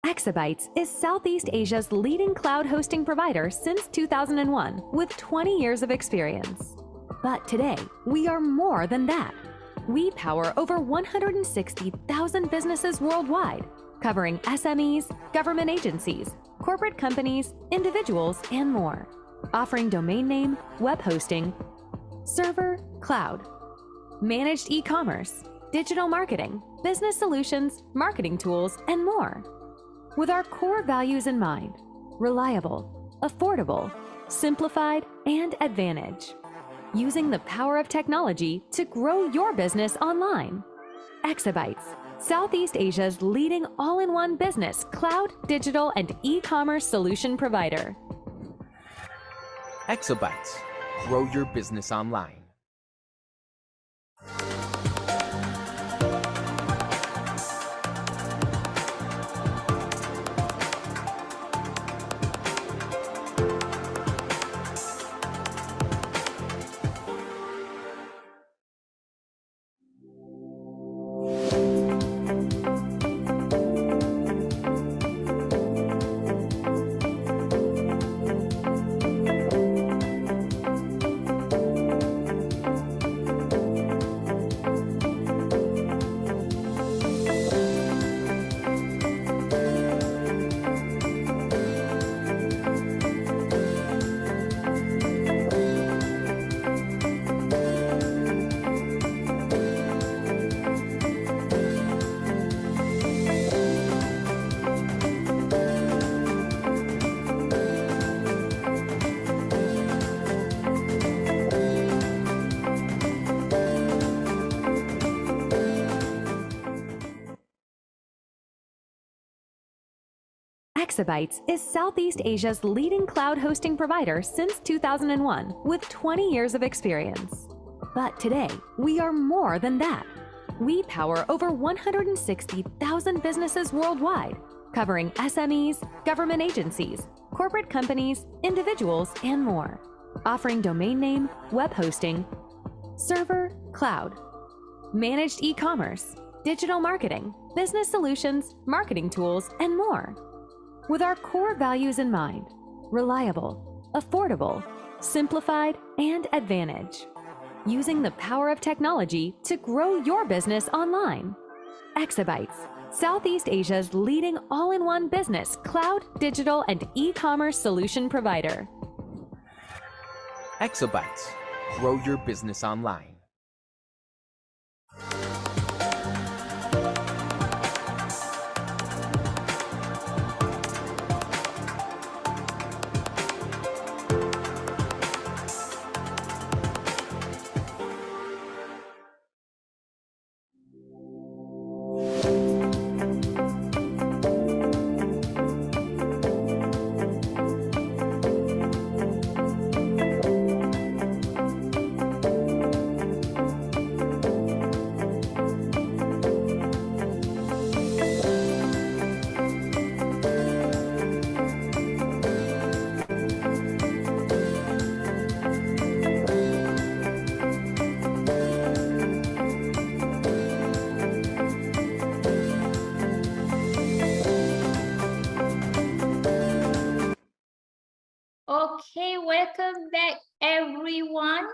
Exabytes is Southeast Asia's leading cloud hosting provider since 2001, with 20 years of experience. But today, we are more than that. We power over 160,000 businesses worldwide covering SMEs, government agencies, corporate companies, individuals, and more. Offering domain name, web hosting, server, cloud, managed e-commerce, digital marketing, business solutions, marketing tools, and more. With our core values in mind: reliable, affordable, simplified, and advantage. Using the power of technology to grow your business online. Exabytes, Southeast Asia's leading all-in-one business, cloud, digital, and e-commerce solution provider. Exabytes. Grow your business online. Exabytes is Southeast Asia's leading cloud hosting provider since 2001, with 20 years of experience. But today, we are more than that. We power over 160,000 businesses worldwide, covering SMEs, government agencies, corporate companies, individuals, and more. Offering domain name, web hosting, server, cloud, managed e-commerce, digital marketing, business solutions, marketing tools, and more. With our core values in mind: reliable, affordable, simplified, and advantage. Using the power of technology to grow your business online. Exabytes, Southeast Asia's leading all-in-one business, cloud, digital, and e-commerce solution provider. Exabytes. Grow your business online. Okay, welcome back everyone.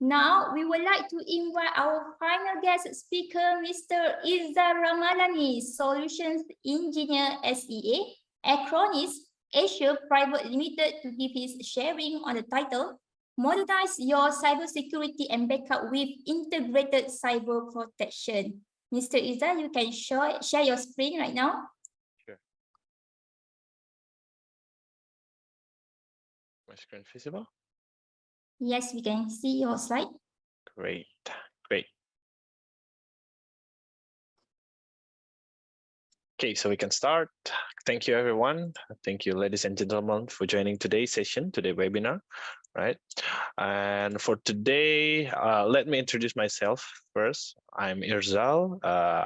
Now we would like to invite our final guest speaker, Mr. Izzar Ramalani, Solutions Engineer SEA, Acronis Asia Private Limited, to give his sharing on the title, Modernize Your Cybersecurity and Backup with Integrated Cyber Protection. Mr. Izzar, you can share your screen right now. My screen visible? Yes, we can see your slide. Great, great. Okay, so we can start. Thank you, everyone. Thank you, ladies and gentlemen, for joining today's session, today's webinar, right? And for today, let me introduce myself first. I'm Irzal.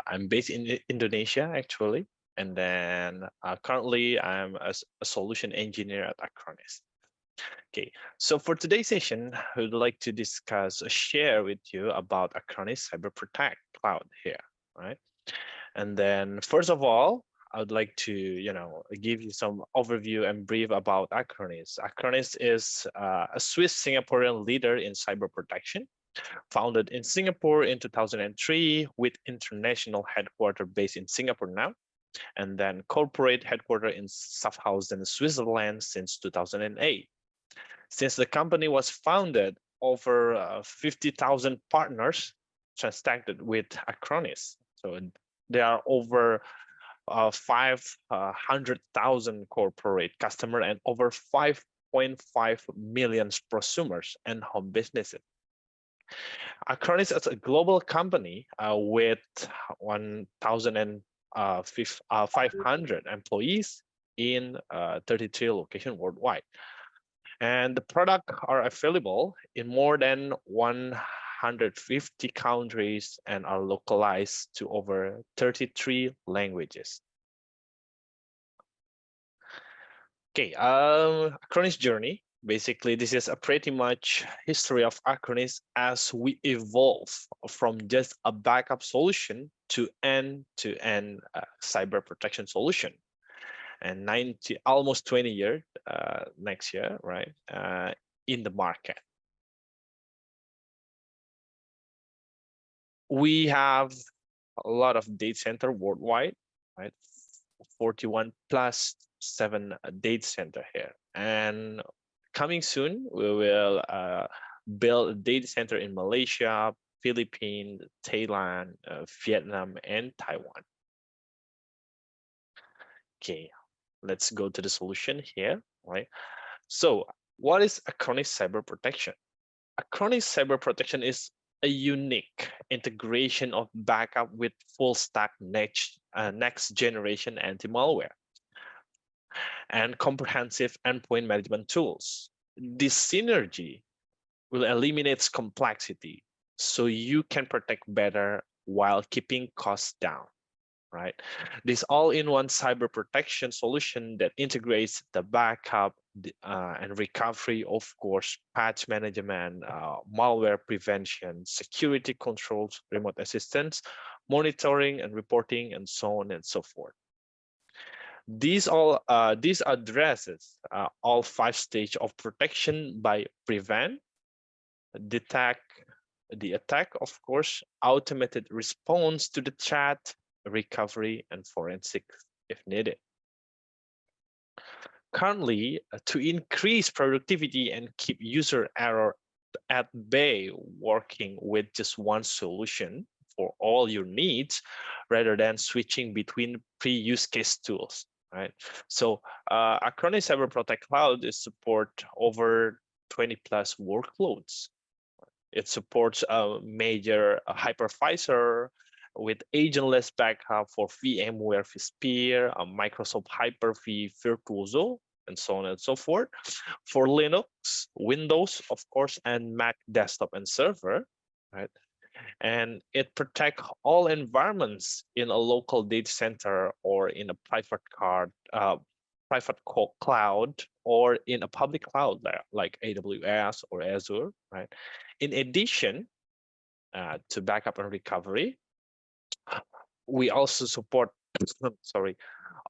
I'm based in Indonesia, actually. And then currently, I'm a solution engineer at Acronis. Okay, so for today's session, I would like to discuss, share with you about Acronis Cyber Protect Cloud here, right? And then first of all, I would like to, give you some overview and brief about Acronis. Acronis is a Swiss Singaporean leader in cyber protection, founded in Singapore in 2003 with international headquarters based in Singapore now. and then corporate headquartered in Schaffhausen, Switzerland since 2008. Since the company was founded, over 50,000 partners transacted with Acronis. So there are over 500,000 corporate customers and over 5.5 million prosumers and home businesses. Acronis is a global company with 1,500 employees in 33 locations worldwide. And the products are available in more than 150 countries and are localized to over 33 languages. Okay, Acronis journey. Basically, this is a pretty much history of Acronis as we evolve from just a backup solution to end-to-end cyber protection solution. And almost 20 years next year, right, in the market. We have a lot of data center worldwide, right? 41 plus 7 data center here. And coming soon, we will build a data center in Malaysia, Philippines, Thailand, Vietnam, and Taiwan. Okay, let's go to the solution here, right? So what is Acronis Cyber Protection? Acronis Cyber Protection is a unique integration of backup with full stack next generation anti-malware and comprehensive endpoint management tools. This synergy will eliminate complexity so you can protect better while keeping costs down, right? This all-in-one cyber protection solution that integrates the backup and recovery, of course, patch management, malware prevention, security controls, remote assistance, monitoring and reporting, and so on and so forth. These addresses all 5 stages of protection by prevent, detect, the attack, of course, automated response to the chat, recovery, and forensic if needed. Currently, to increase productivity and keep user error at bay, working with just one solution for all your needs rather than switching between pre-use case tools, right? So Acronis Cyber Protect Cloud is support over 20 plus workloads. It supports a major hypervisor with agentless backup for VMware vSphere, Microsoft Hyper-V Virtuoso, and so on and so forth. For Linux, Windows, of course, and Mac desktop and server, right? And it protects all environments in a local data center or in a private cloud or in a public cloud like AWS or Azure, right? In addition to backup and recovery, we also support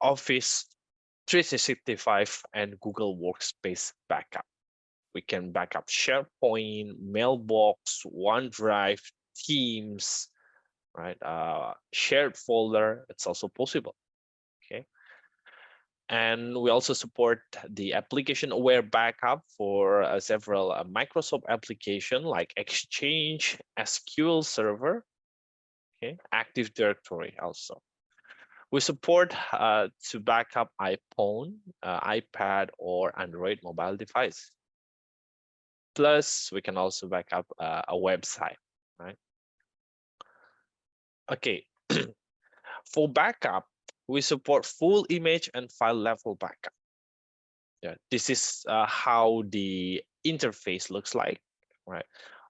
Office 365 and Google Workspace backup. We can backup SharePoint, Mailbox, OneDrive, Teams, right? Shared folder, it's also possible, okay? And we also support the application-aware backup for several Microsoft applications like Exchange, SQL Server, okay, Active Directory also. We support to backup iPhone, iPad, or Android mobile device. Plus, we can also backup a website, right? Okay, for backup, we support full image and file level backup. Yeah, this is how the interface looks like, right?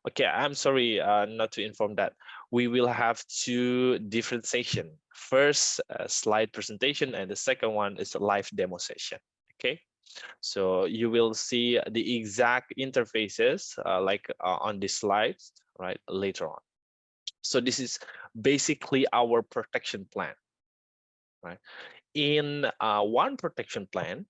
Okay, I'm sorry not to inform that we will have 2 different sessions. First, a slide presentation, and the second one is a live demo session. Okay, so you will see the exact interfaces like on the slides, right, later on. So this is basically our protection plan, right? In one protection plan,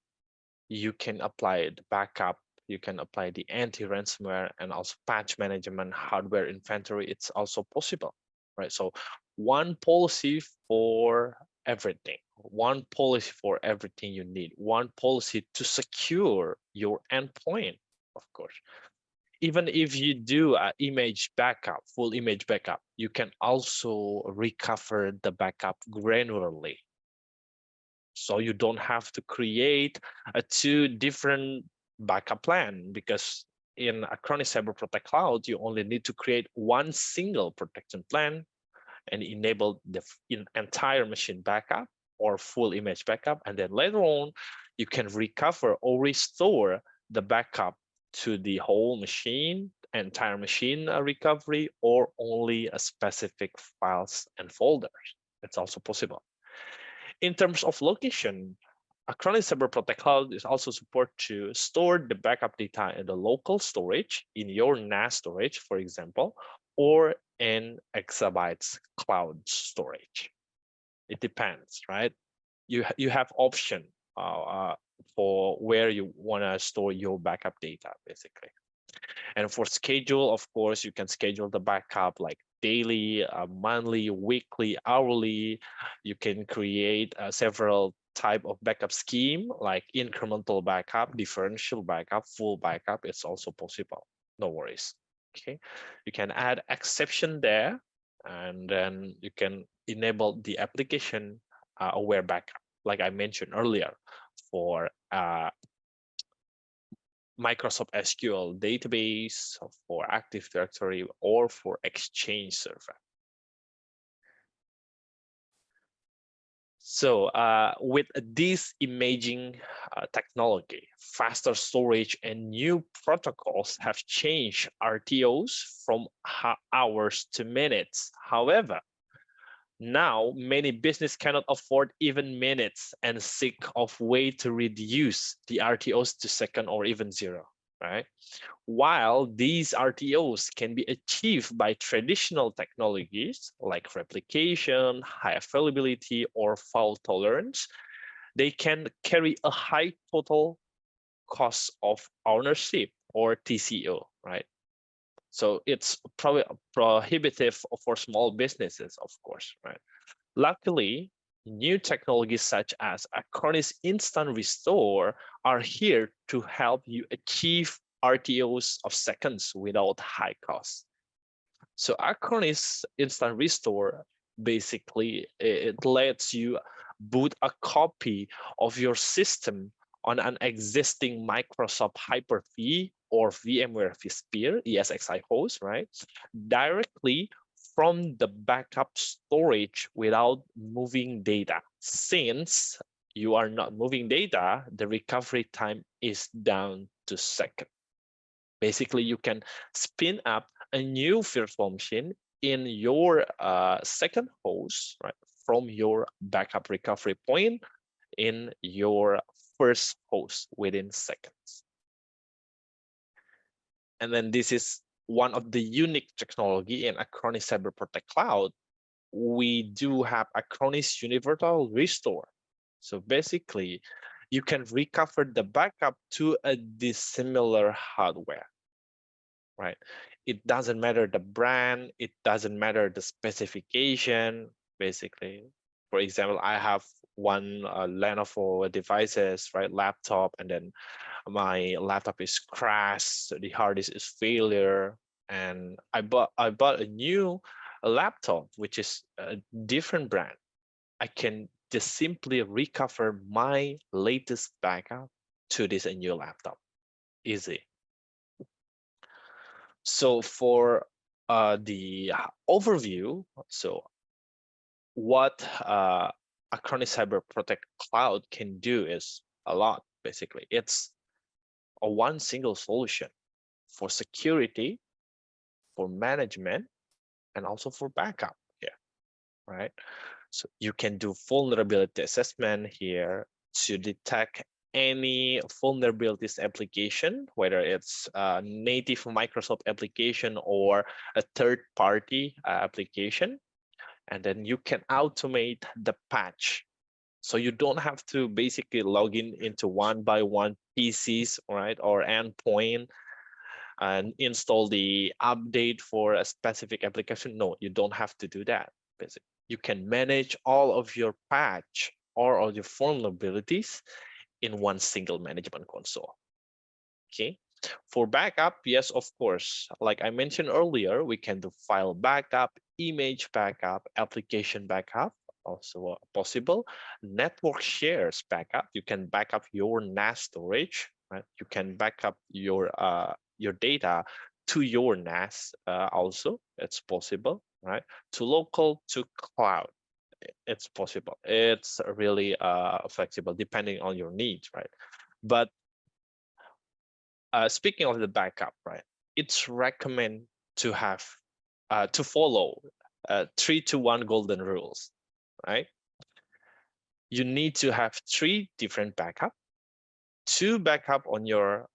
you can apply the backup, you can apply the anti-ransomware, and also patch management, hardware inventory. It's also possible, right? So one policy for everything, one policy for everything you need, one policy to secure your endpoint, of course. Even if you do an image backup, full image backup, you can also recover the backup granularly. So you don't have to create two different backup plan, because in Acronis Cyber Protect Cloud, you only need to create one single protection plan and enable the entire machine backup or full image backup. And then later on, you can recover or restore the backup to the whole machine, entire machine recovery, or only a specific files and folders. It's also possible. In terms of location, Acronis Cyber Protect Cloud is also support to store the backup data in the local storage, in your NAS storage, for example, or in Exabytes cloud storage. It depends, right? You have option for where you want to store your backup data, basically. And for schedule, of course, you can schedule the backup like daily, monthly, weekly, hourly. You can create several type of backup scheme like incremental backup, differential backup, full backup. It's also possible. No worries. Okay, you can add exception there, and then you can enable the application aware backup, like I mentioned earlier, for Microsoft SQL database, for Active Directory, or for Exchange Server. So with this imaging technology, faster storage and new protocols have changed RTOs from hours to minutes. However, now many businesses cannot afford even minutes and seek of way to reduce the RTOs to second or even zero, right? While these RTOs can be achieved by traditional technologies like replication, high availability, or fault tolerance, they can carry a high total cost of ownership, or TCO, right? So it's probably prohibitive for small businesses, of course, right? Luckily, new technologies such as Acronis Instant Restore are here to help you achieve RTOs of seconds without high cost. So Acronis Instant Restore, basically, it lets you boot a copy of your system on an existing Microsoft Hyper-V or VMware vSphere ESXi host, right? Directly from the backup storage without moving data. Since you are not moving data, the recovery time is down to seconds. Basically, you can spin up a new virtual machine in your second host, right, from your backup recovery point in your first host within seconds. And then this is one of the unique technology in Acronis Cyber Protect Cloud. We do have Acronis Universal Restore. So basically, you can recover the backup to a dissimilar hardware, right? It doesn't matter the brand, it doesn't matter the specification, basically. For example, I have one Lenovo devices, right, laptop, and then my laptop is crashed, so the hard disk is failure, and I bought a new laptop, which is a different brand. I can just simply recover my latest backup to this new laptop. Easy. So for the overview, so what Acronis Cyber Protect Cloud can do is a lot, basically. It's a one single solution for security, for management, and also for backup here, right? So you can do vulnerability assessment here to detect any vulnerabilities application, whether it's a native Microsoft application or a third-party application. And then you can automate the patch. So you don't have to basically log in into one by one PCs, right, or endpoint and install the update for a specific application. No, you don't have to do that. Basically, you can manage all of your patch all of your vulnerabilities in one single management console. Okay. For backup, yes, of course, like I mentioned earlier, we can do file backup, image backup, application backup, also possible. Network shares backup, you can back up your NAS storage, right? You can back up your data to your NAS also, it's possible, right? To local, to cloud, it's possible. It's really flexible depending on your needs, right? But speaking of the backup, right? It's recommend to have to follow 3-to-1 golden rules, right? You need to have 3 different backup, 2 backup on your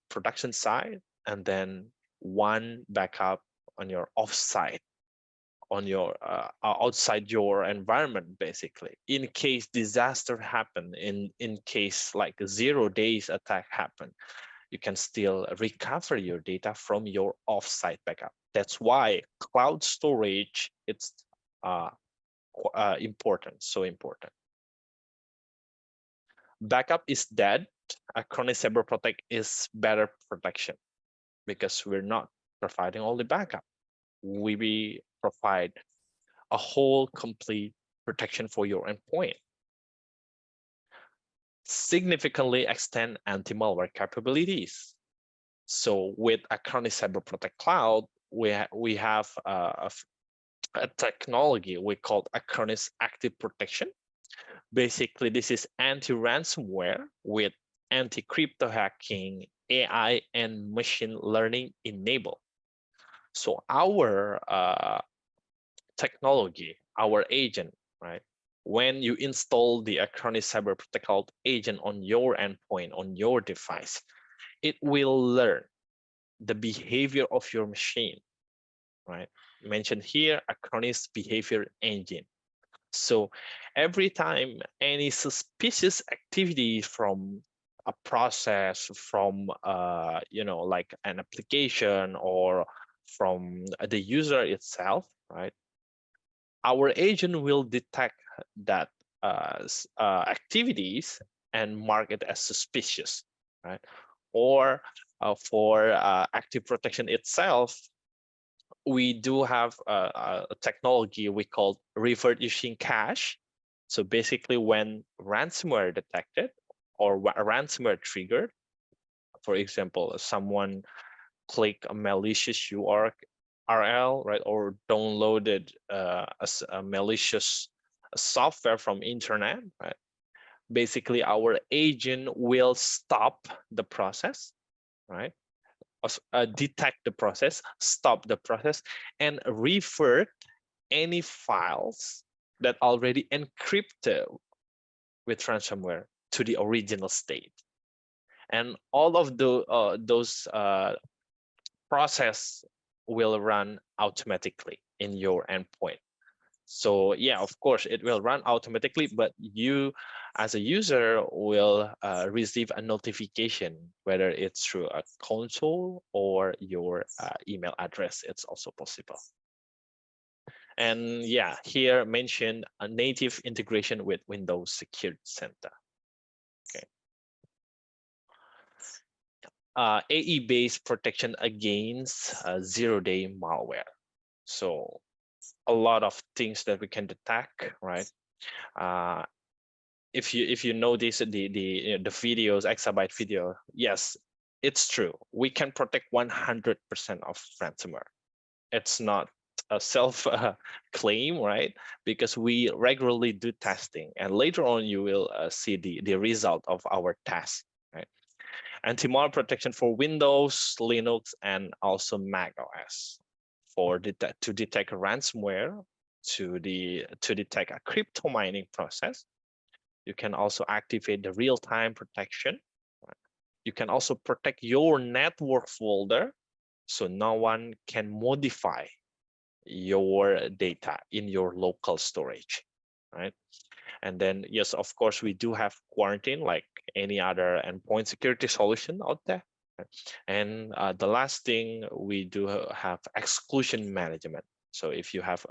production side, and then 1 backup on your offsite, on your outside your environment, basically, in case disaster happen, in case like a 0 days attack happen, you can still recover your data from your offsite backup. That's why cloud storage, it's important, so important. Backup is dead. Acronis Cyber Protect is better protection because we're not providing only backup. We provide a whole complete protection for your endpoint. Significantly extend anti-malware capabilities. So with Acronis Cyber Protect Cloud, we have a technology we call Acronis Active Protection. Basically, this is anti-ransomware with anti-crypto hacking, AI, and machine learning enabled. So our technology, our agent, right? When you install the Acronis Cyber Protect Cloud agent on your endpoint, on your device, it will learn the behavior of your machine, right? Mentioned here, Acronis behavior engine. So every time any suspicious activity from a process, from like an application or from the user itself, right? Our agent will detect that activities and mark it as suspicious, right? Or for active protection itself, we do have a technology we call revert using cache. So basically, when ransomware detected or ransomware triggered, for example, someone click a malicious URL, right, or downloaded a malicious software from internet, right? Basically, our agent will stop the process, right? Detect the process, stop the process, and revert any files that already encrypted with ransomware to the original state. And all of those process will run automatically in your endpoint. So yeah, of course, it will run automatically, but you as a user will receive a notification, whether it's through a console or your email address. It's also possible. And yeah, here mentioned a native integration with Windows Security Center. Okay. AE-based protection against zero-day malware. So a lot of things that we can detect, right? If you notice the videos, Exabyte video, yes, it's true. We can protect 100% of ransomware. It's not a self claim, right? Because we regularly do testing, and later on you will see the result of our test, right? Anti-malware protection for Windows, Linux, and also Mac OS to detect ransomware, to detect a crypto mining process. You can also activate the real-time protection. You can also protect your network folder so no one can modify your data in your local storage, right? And then, yes, of course, we do have quarantine like any other endpoint security solution out there. And the last thing, we do have exclusion management. So if you have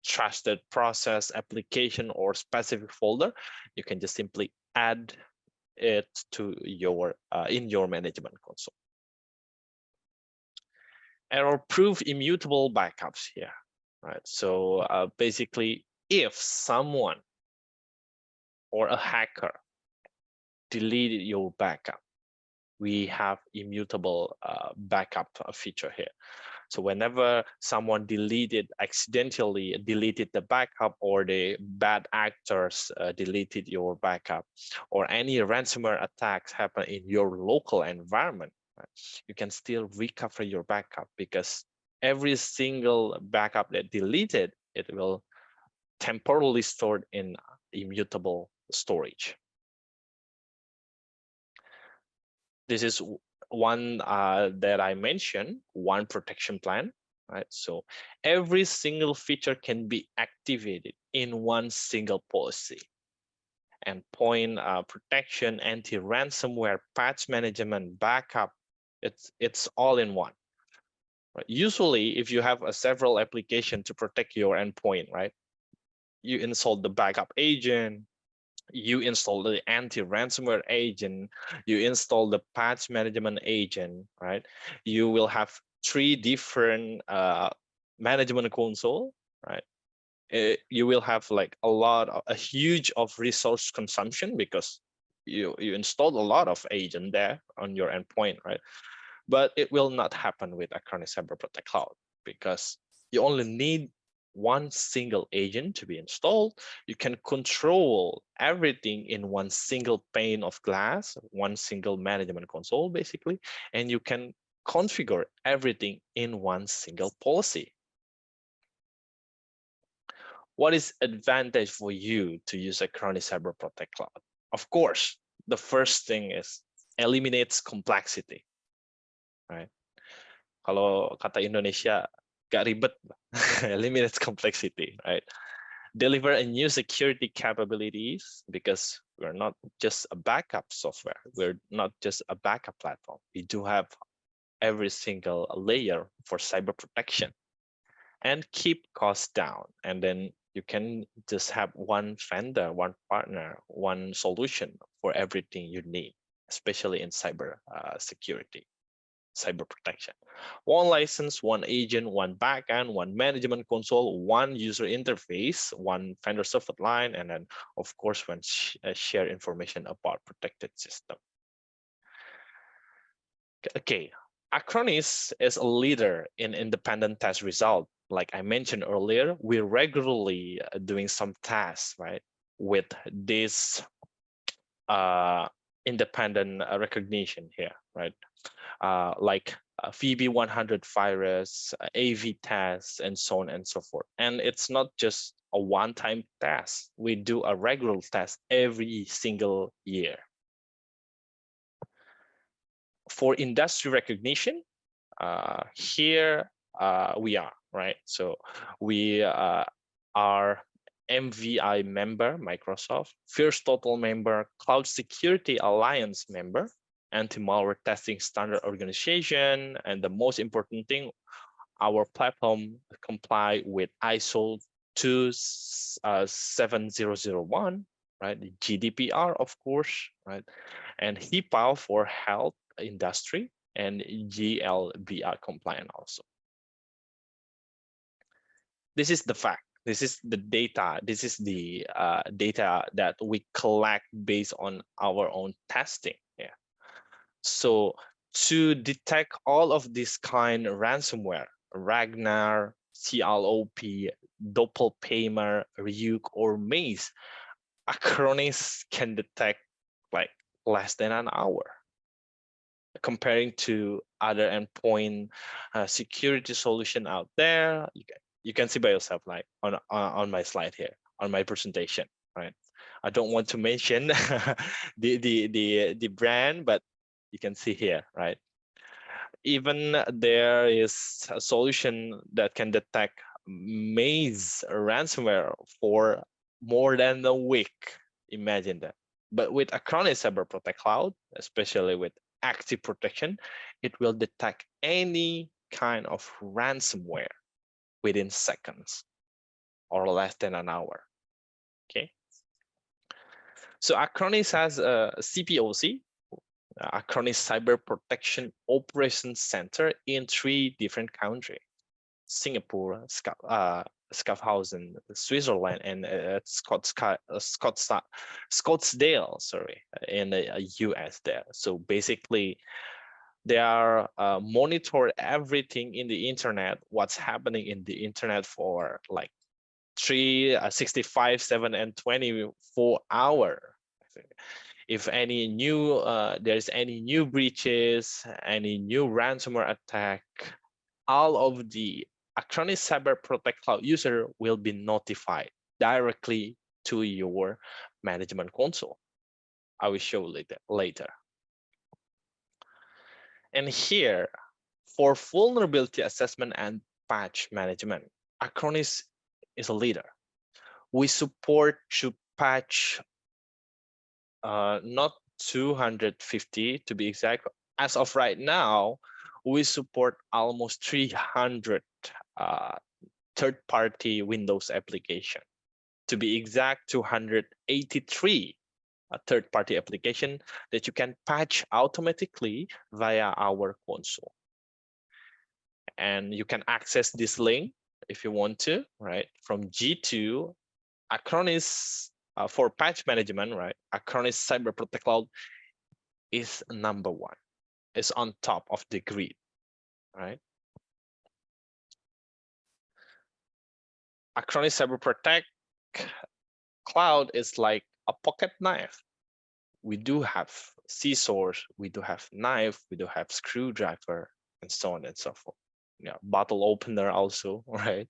trusted process, application, or specific folder, you can just simply add it to your in your management console. Error-proof immutable backups here, right? So basically, if someone or a hacker deleted your backup, we have immutable backup feature here. So whenever someone accidentally deleted the backup, or the bad actors deleted your backup, or any ransomware attacks happen in your local environment, right, you can still recover your backup, because every single backup that deleted, it will temporarily stored in immutable storage. This is one that I mentioned, one protection plan, right? So every single feature can be activated in one single policy. Endpoint protection, anti-ransomware, patch management, backup, it's all in one. Right? Usually, if you have several applications to protect your endpoint, right, you install the backup agent, you install the anti-ransomware agent, you install the patch management agent, right? You will have 3 different management console, right? You will have like a huge of resource consumption, because you installed a lot of agent there on your endpoint, right? But it will not happen with Acronis Cyber Protect Cloud, because you only need one single agent to be installed. You can control everything in one single pane of glass, one single management console, basically, and you can configure everything in one single policy. What is advantage for you to use Acronis Cyber Protect Cloud? Of course, the first thing is eliminates complexity, right? Kalau kata Indonesia, gak ribet, eliminates complexity, right? Deliver a new security capabilities, because we're not just a backup software. We're not just a backup platform. We do have every single layer for cyber protection, and keep costs down. And then you can just have one vendor, one partner, one solution for everything you need, especially in cyber security, cyber protection. One license, one agent, one backend, one management console, one user interface, one vendor server line, and then of course when share information about protected system. Okay, Acronis is a leader in independent test result. Like I mentioned earlier, we're regularly doing some tests, right, with this independent recognition here, right? Like VB100 virus, AV tests, and so on and so forth. And it's not just a one-time test. We do a regular test every single year. For industry recognition, here we are, right? So we are MVI member, Microsoft, First Total member, Cloud Security Alliance member, Anti-Malware Testing Standard Organization, and the most important thing, our platform comply with ISO 27001, right? The GDPR, of course, right? And HIPAA for health industry, and GLBR compliant also. This is the fact. This is the data. This is the data that we collect based on our own testing. Yeah. So to detect all of this kind of ransomware, Ragnar, CLOP, Doppelpaymer, Ryuk, or Maze, Acronis can detect like less than an hour, comparing to other endpoint security solution out there. You can see by yourself, like on my slide here, on my presentation, right? I don't want to mention the brand, but you can see here, right? Even there is a solution that can detect Maze ransomware for more than a week. Imagine that. But with Acronis Cyber Protect Cloud, especially with active protection, it will detect any kind of ransomware within seconds. or less than an hour. Okay. So Acronis has a CPOC, Acronis Cyber Protection Operations Center in 3 different countries: Singapore, Schaffhausen, Switzerland, and Scottsdale, sorry, in the US there. So basically, they are monitor everything in the internet, what's happening in the internet for like 365, 7, and 24 hours. If any new there's any new breaches, any new ransomware attack, all of the Acronis Cyber Protect Cloud user will be notified directly to your management console. I will show later. And here, for vulnerability assessment and patch management, Acronis is a leader. We support to patch not 250 to be exact. As of right now, we support almost 300 third-party Windows application. To be exact, 283 third-party application that you can patch automatically via our console. And you can access this link if you want to, right? From G2, Acronis for patch management, right? Acronis Cyber Protect Cloud is #1. It's on top of the grid, right? Acronis Cyber Protect Cloud is like a pocket knife. We do have scissors, we do have knife, we do have screwdriver, and so on and so forth. Yeah, bottle opener also, right?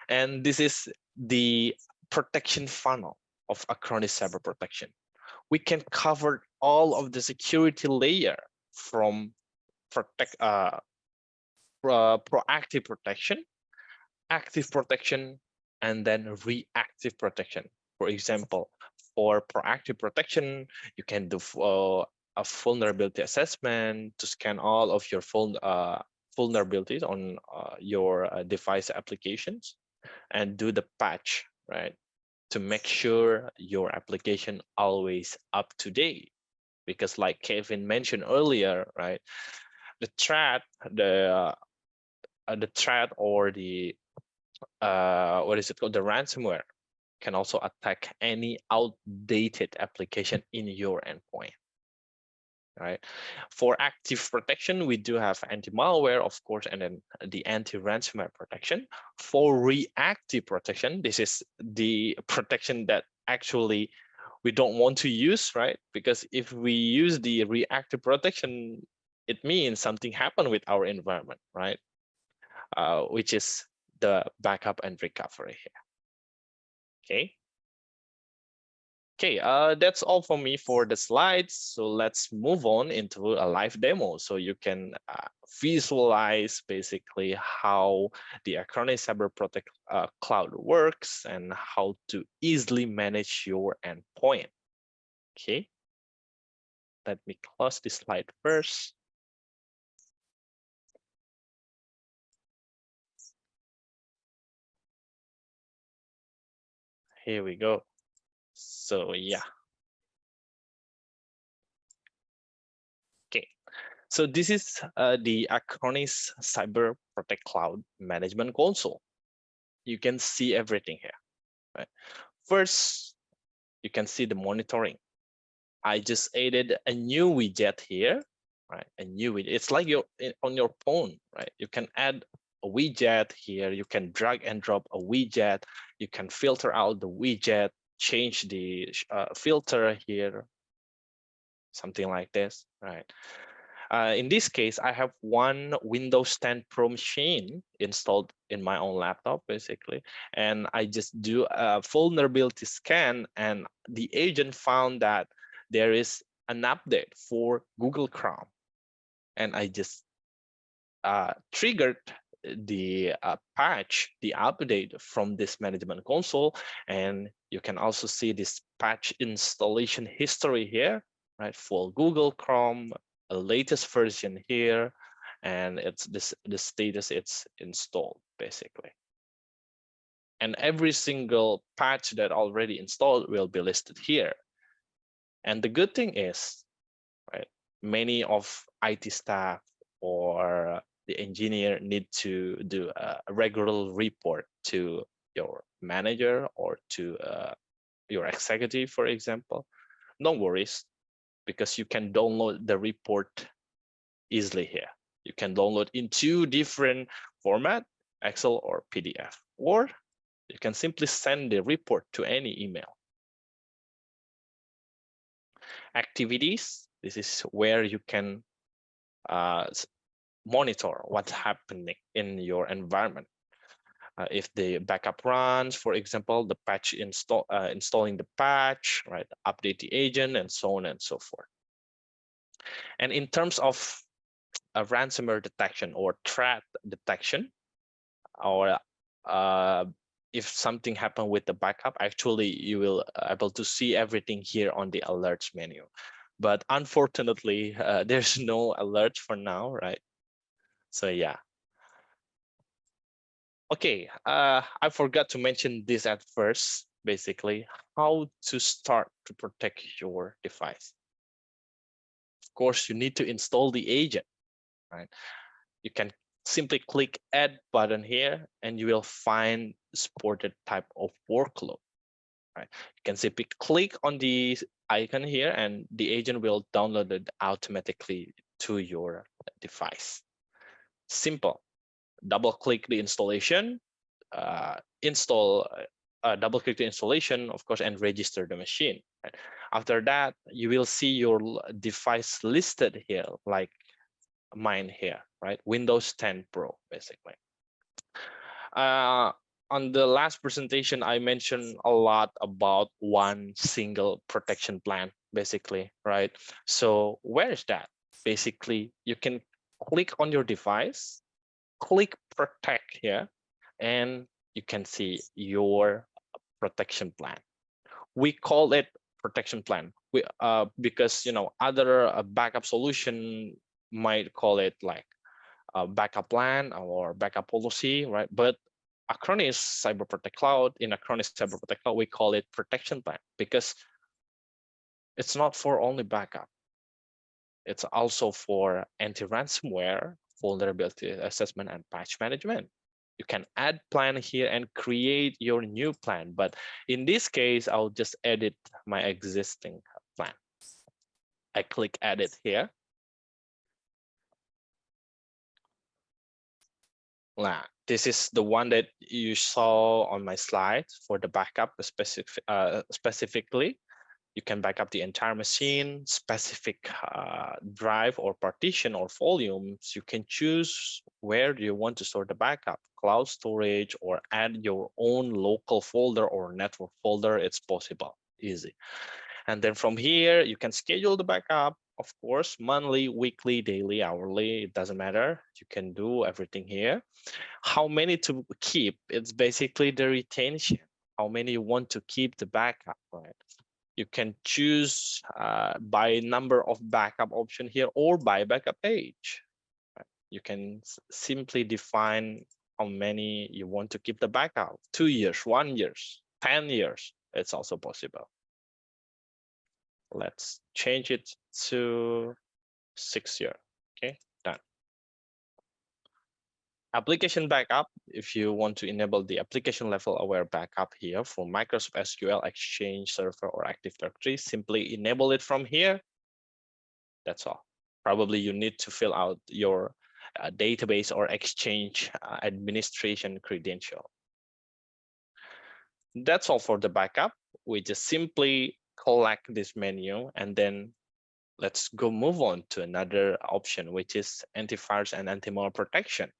And this is the protection funnel of Acronis Cyber Protection. We can cover all of the security layer from proactive protection, active protection, and then reactive protection. For example, for proactive protection, you can do a vulnerability assessment to scan all of your vulnerabilities on your device applications and do the patch, right? To make sure your application always up to date. Because like Kevin mentioned earlier, right? The threat, the threat or the what is it called? The ransomware can also attack any outdated application in your endpoint. Right. For active protection, we do have anti-malware, of course, and then the anti-ransomware protection. For reactive protection, this is the protection that actually we don't want to use, right? Because if we use the reactive protection, it means something happened with our environment, right? Which is the backup and recovery here. Okay. Okay, that's all for me for the slides. So let's move on into a live demo so you can visualize basically how the Acronis Cyber Protect Cloud works and how to easily manage your endpoint. Okay, let me close this slide first. Here we go. So yeah. Okay, so this is the Acronis Cyber Protect Cloud Management Console. You can see everything here, right? First, you can see the monitoring. I just added a new widget here, right? A new widget. It's like you're on your phone, right? You can add a widget here. You can drag and drop a widget. You can filter out the widget, change the filter here, something like this, right? In this case, I have one Windows 10 Pro machine installed in my own laptop, basically, and I just do a vulnerability scan, and the agent found that there is an update for Google Chrome, and I just triggered the patch, the update from this management console, and you can also see this patch installation history here, right? For Google Chrome, a latest version here, and it's the status it's installed basically. And every single patch that already installed will be listed here. And the good thing is, right, many of IT staff or the engineer need to do a regular report to your manager or to your executive, for example. No worries, because you can download the report easily here. You can download in 2 different formats, Excel or PDF, or you can simply send the report to any email. Activities, this is where you can monitor what's happening in your environment. If the backup runs, for example, the patch installing the patch, right? Update the agent, and so on and so forth. And in terms of a ransomware detection or threat detection, or if something happened with the backup, actually you will able to see everything here on the alerts menu. But unfortunately, there's no alerts for now, right? So yeah. Okay, I forgot to mention this at first, basically, how to start to protect your device. Of course, you need to install the agent, right? You can simply click add button here and you will find supported type of workload, right? You can simply click on the icon here and the agent will download it automatically to your device. Simple. Double click the installation, double click the installation, of course, and register the machine. Right? After that, you will see your device listed here, like mine here, right? Windows 10 Pro, basically. On the last presentation, I mentioned a lot about one single protection plan, basically, right? So where is that? Basically, you can click on your device, click protect here, and you can see your protection plan. We call it protection plan. Because other backup solution might call it like a backup plan or backup policy, right? But Acronis Cyber Protect Cloud, in Acronis Cyber Protect Cloud, we call it protection plan because it's not for only backup. It's also for anti-ransomware, vulnerability assessment, and patch management. You can add plan here and create your new plan. But in this case, I'll just edit my existing plan. I click edit here. Now, this is the one that you saw on my slide for the backup specifically. You can back up the entire machine, specific drive or partition or volumes. You can choose where do you want to store the backup, cloud storage, or add your own local folder or network folder. It's possible, easy. And then from here, you can schedule the backup, of course, monthly, weekly, daily, hourly, it doesn't matter. You can do everything here. How many to keep? It's basically the retention. How many you want to keep the backup, right? You can choose by number of backup option here or by backup page. You can simply define how many you want to keep the backup, 2 years, 1 year, 10 years. It's also possible. Let's change it to 6 years. Okay, done. Application backup, if you want to enable the application level aware backup here for Microsoft SQL, Exchange Server, or Active Directory, simply enable it from here. That's all. Probably you need to fill out your database or Exchange administration credential. That's all for the backup. We just simply collect this menu and then let's go move on to another option, which is antivirus and anti-malware protection.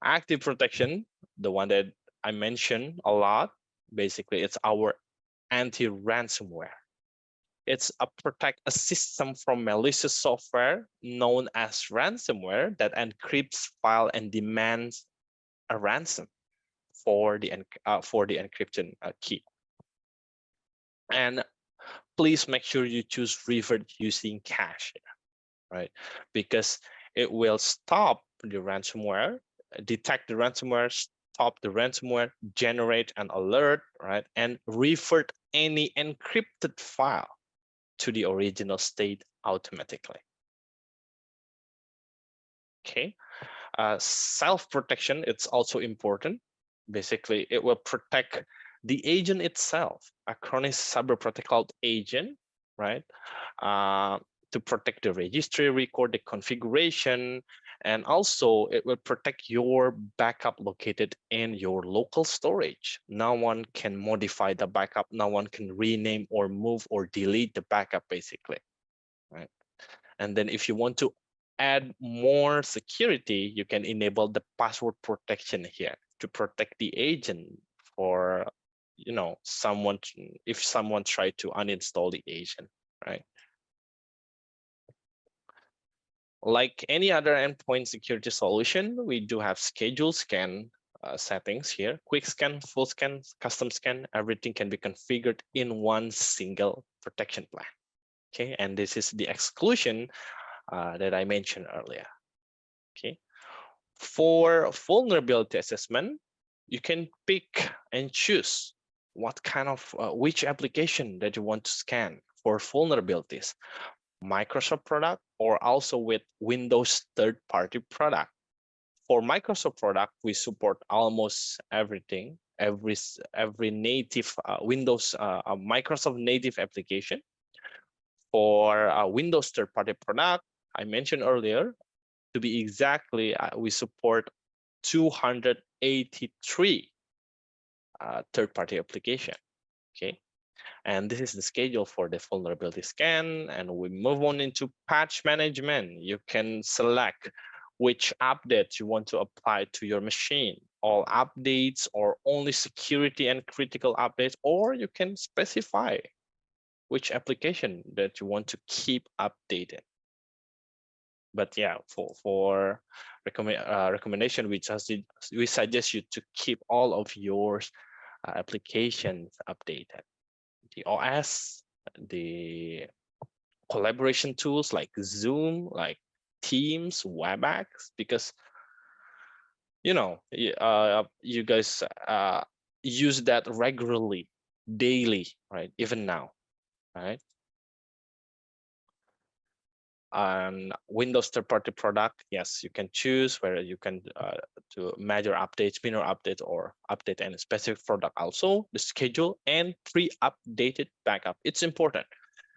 Active protection, the one that I mentioned a lot, basically it's our anti-ransomware. It's protect a system from malicious software known as ransomware that encrypts file and demands a ransom for the encryption key. And please make sure you choose revert using cache, right? Because it will stop the ransomware, detect the ransomware, stop the ransomware, generate an alert, right, and revert any encrypted file to the original state automatically. Okay, self-protection, it's also important. Basically, it will protect the agent itself, a chronic cyber protocol agent, right? To protect the registry record, the configuration, and also it will protect your backup located in your local storage. No one can modify the backup. No one can rename or move or delete the backup, basically, right? And then if you want to add more security, you can enable the password protection here to protect the agent for, you know, someone, if someone tried to uninstall the agent, right? Like any other endpoint security solution, we do have schedule scan settings here, quick scan, full scan, custom scan, everything can be configured in one single protection plan. Okay, and this is the exclusion that I mentioned earlier. Okay, for vulnerability assessment, you can pick and choose what kind of which application that you want to scan for vulnerabilities, Microsoft product or also with Windows third-party product. For Microsoft product, we support almost everything, every native Windows Microsoft native application. For Windows third-party product, I mentioned earlier, to be exactly, we support 283 third-party application. Okay, and this is the schedule for the vulnerability scan. And we move on into patch management. You can select which update you want to apply to your machine, all updates or only security and critical updates, or you can specify which application that you want to keep updated. But yeah, for recommendation, we suggest you to keep all of your applications updated. The OS, the collaboration tools like Zoom, like Teams, WebEx, because you know you guys use that regularly, daily, right? Even now, right? And Windows third-party product, yes, you can choose where you can do major updates, minor updates, or update any specific product. Also, the schedule and pre-updated backup. It's important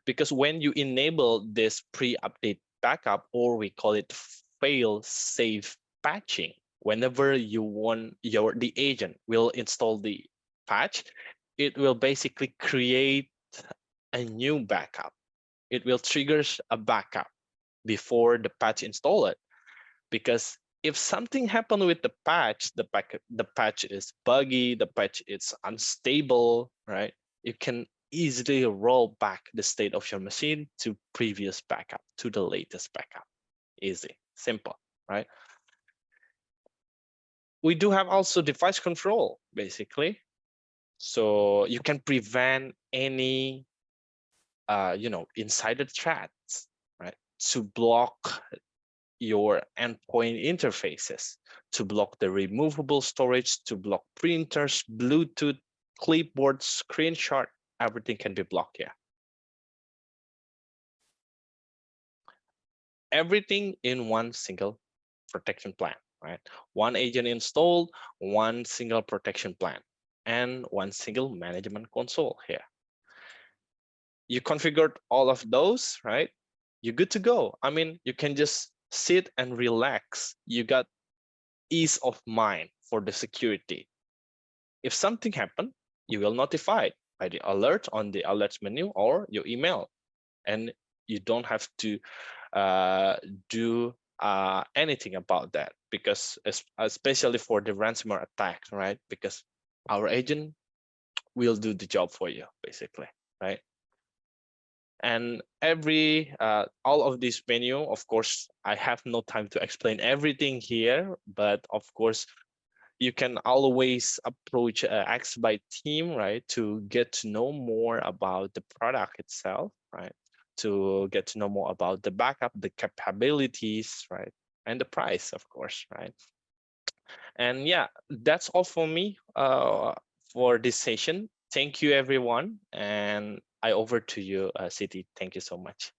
because when you enable this pre-update backup, or we call it fail-safe patching, whenever you want the agent will install the patch, it will basically create a new backup. It will trigger a backup before the patch install it, because if something happened with the patch, the patch is buggy, the patch is unstable, right? You can easily roll back the state of your machine to previous backup, to the latest backup. Easy, simple, right? We do have also device control, basically. So you can prevent any insider threats, right? To block your endpoint interfaces, to block the removable storage, to block printers, Bluetooth, clipboard, screenshot, everything can be blocked here. Everything in one single protection plan, right? One agent installed, one single protection plan, and one single management console here. You configured all of those, right? You're good to go. I mean, you can just sit and relax. You got ease of mind for the security. If something happened, you will notify by the alert on the alerts menu or your email, and you don't have to do anything about that, because especially for the ransomware attack, right? Because our agent will do the job for you, basically, right? And all of this menu, of course, I have no time to explain everything here, but of course, you can always approach Exabyte team, right, to get to know more about the product itself, right, to get to know more about the backup, the capabilities, right, and the price, of course, right. And yeah, that's all for me for this session. Thank you, everyone. And I over to you, Siti. Thank you so much.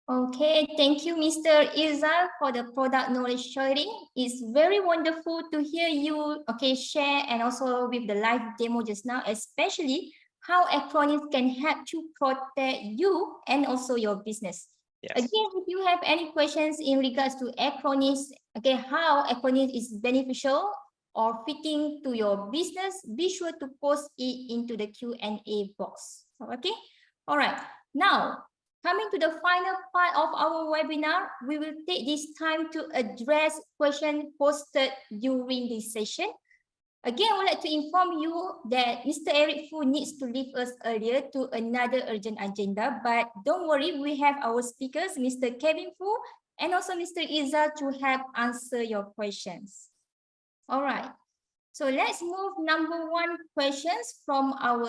Okay, thank you, Mr. Irzal, for the product knowledge sharing. It's very wonderful to hear you, share and also with the live demo just now, especially how acronyms can help to protect you and also your business. Yes. Again, if you have any questions in regards to acronyms, how acronyms is beneficial or fitting to your business, be sure to post it into the Q&A box. Okay, all right. Now, coming to the final part of our webinar, we will take this time to address questions posted during this session. Again, I would like to inform you that Mr. Eric Fu needs to leave us earlier to another urgent agenda, but don't worry, we have our speakers, Mr. Kevin Fu and also Mr. Izzal, to help answer your questions. All right. So let's move number one questions from our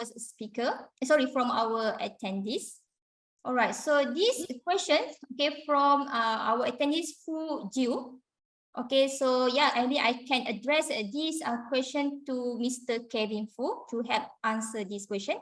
from our attendees. All right, so this question, from our attendees Fu Jiu. Okay, so yeah, maybe I can address this question to Mr. Kevin Fu to help answer this question.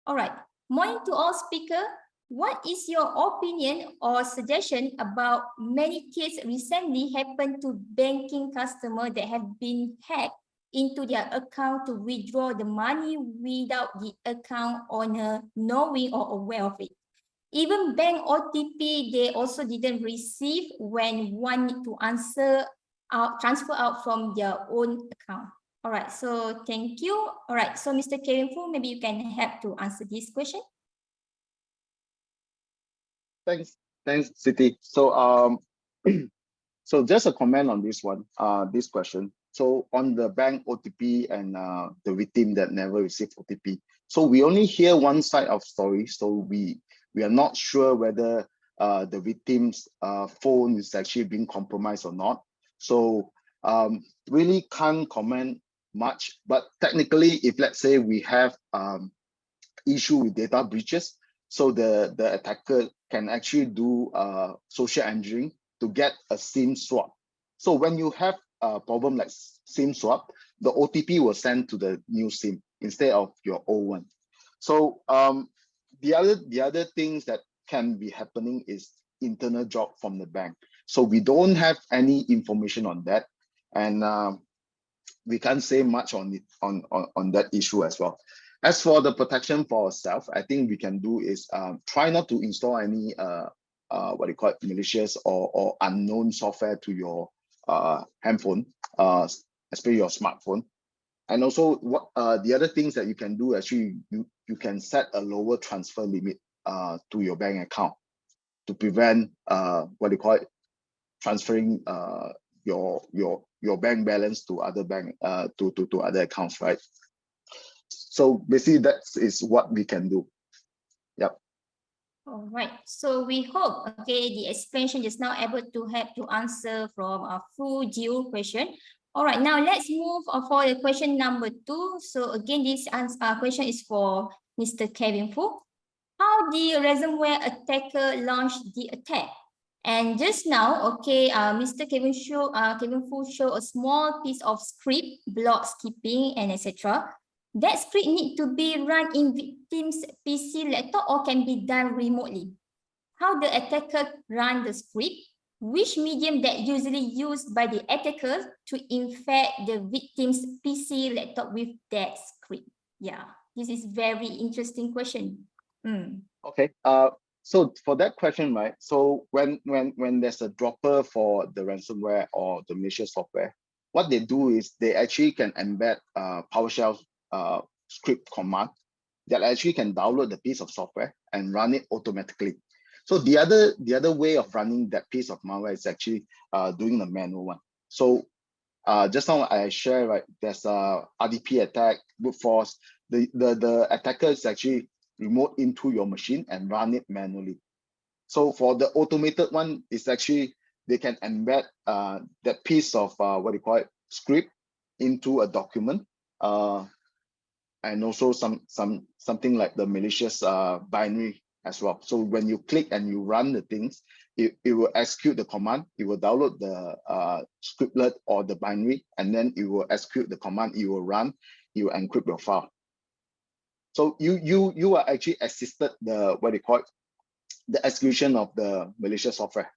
All right, morning to all speakers. What is your opinion or suggestion about many cases recently happened to banking customers that have been hacked into their account to withdraw the money without the account owner knowing or aware of it? Even bank OTP, they also didn't receive when one need to transfer out from their own account. All right, so thank you. All right, so Mr. Kevin Fu, maybe you can help to answer this question. Thanks, Siti. So so just a comment on this one, this question. So on the bank OTP and the victim that never received OTP. So we only hear one side of story. So we are not sure whether the victim's phone is actually being compromised or not. So really can't comment much. But technically, if let's say we have issue with data breaches, so the attacker can actually do social engineering to get a SIM swap. So when you have a problem like SIM swap, the OTP will send to the new SIM instead of your old one. So the other things that can be happening is internal job from the bank. So we don't have any information on that, and we can't say much on it on that issue as well. As for the protection for ourselves, I think we can do is try not to install any what you call it, malicious or unknown software to your handphone, especially your smartphone. And also, what the other things that you can do, actually, you can set a lower transfer limit to your bank account to prevent what you call it, transferring your bank balance to other bank to other accounts, right? So basically, that is what we can do. Yep. All right. So we hope, the expansion is now able to help to answer from a full geo question. All right. Now let's move for the question number 2. So again, this question is for Mr. Kevin Fu. How the ransomware attacker launched the attack? And just now, Mr. Kevin Fu showed a small piece of script, block skipping, and etc. That script need to be run in victim's PC, laptop, or can be done remotely. How the attacker run the script? Which medium that usually used by the attacker to infect the victim's PC, laptop with that script? Yeah, this is very interesting question. Okay. So for that question, right? So when there's a dropper for the ransomware or the malicious software, what they do is they actually can embed PowerShell script command that actually can download the piece of software and run it automatically. So the other way of running that piece of malware is actually doing the manual one. So just now I shared, right, there's a RDP attack, brute force. The attacker is actually remote into your machine and run it manually. So for the automated one, it's actually they can embed that piece of what do you call it, script into a document, and also something like the malicious binary as well. So when you click and you run the things, it will execute the command, it will download the scriptlet or the binary, and then it will execute the command, it will run, you will encrypt your file. So you are actually assisted the, what they call it, the execution of the malicious software.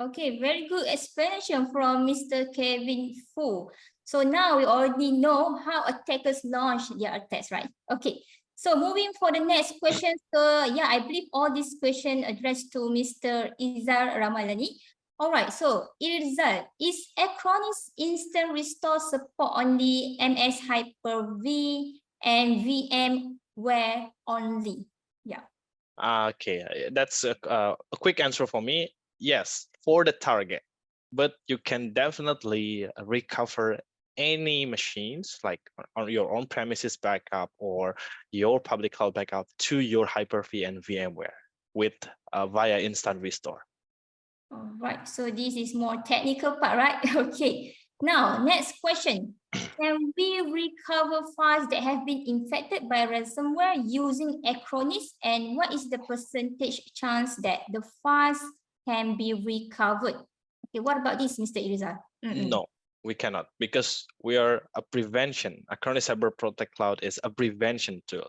Okay, very good explanation from Mr. Kevin Fu. So now we already know how attackers launch their attacks, right? Okay, so moving for the next question. So yeah, I believe all these questions addressed to Mr. Izar Ramalani. All right, so Irzal, is Acronis Instant Restore support only MS Hyper-V and VMware only? Yeah. Okay, that's a quick answer for me. Yes, for the target, but you can definitely recover any machines like on your own premises backup or your public cloud backup to your Hyper-V and VMware with via instant restore. All right, so this is more technical part, right? Okay, now next question. Can we recover files that have been infected by ransomware using Acronis? And what is the percentage chance that the files can be recovered? Okay, what about this, Mr. Irizal? No, we cannot, because we are a prevention. Acronis Cyber Protect Cloud is a prevention tool.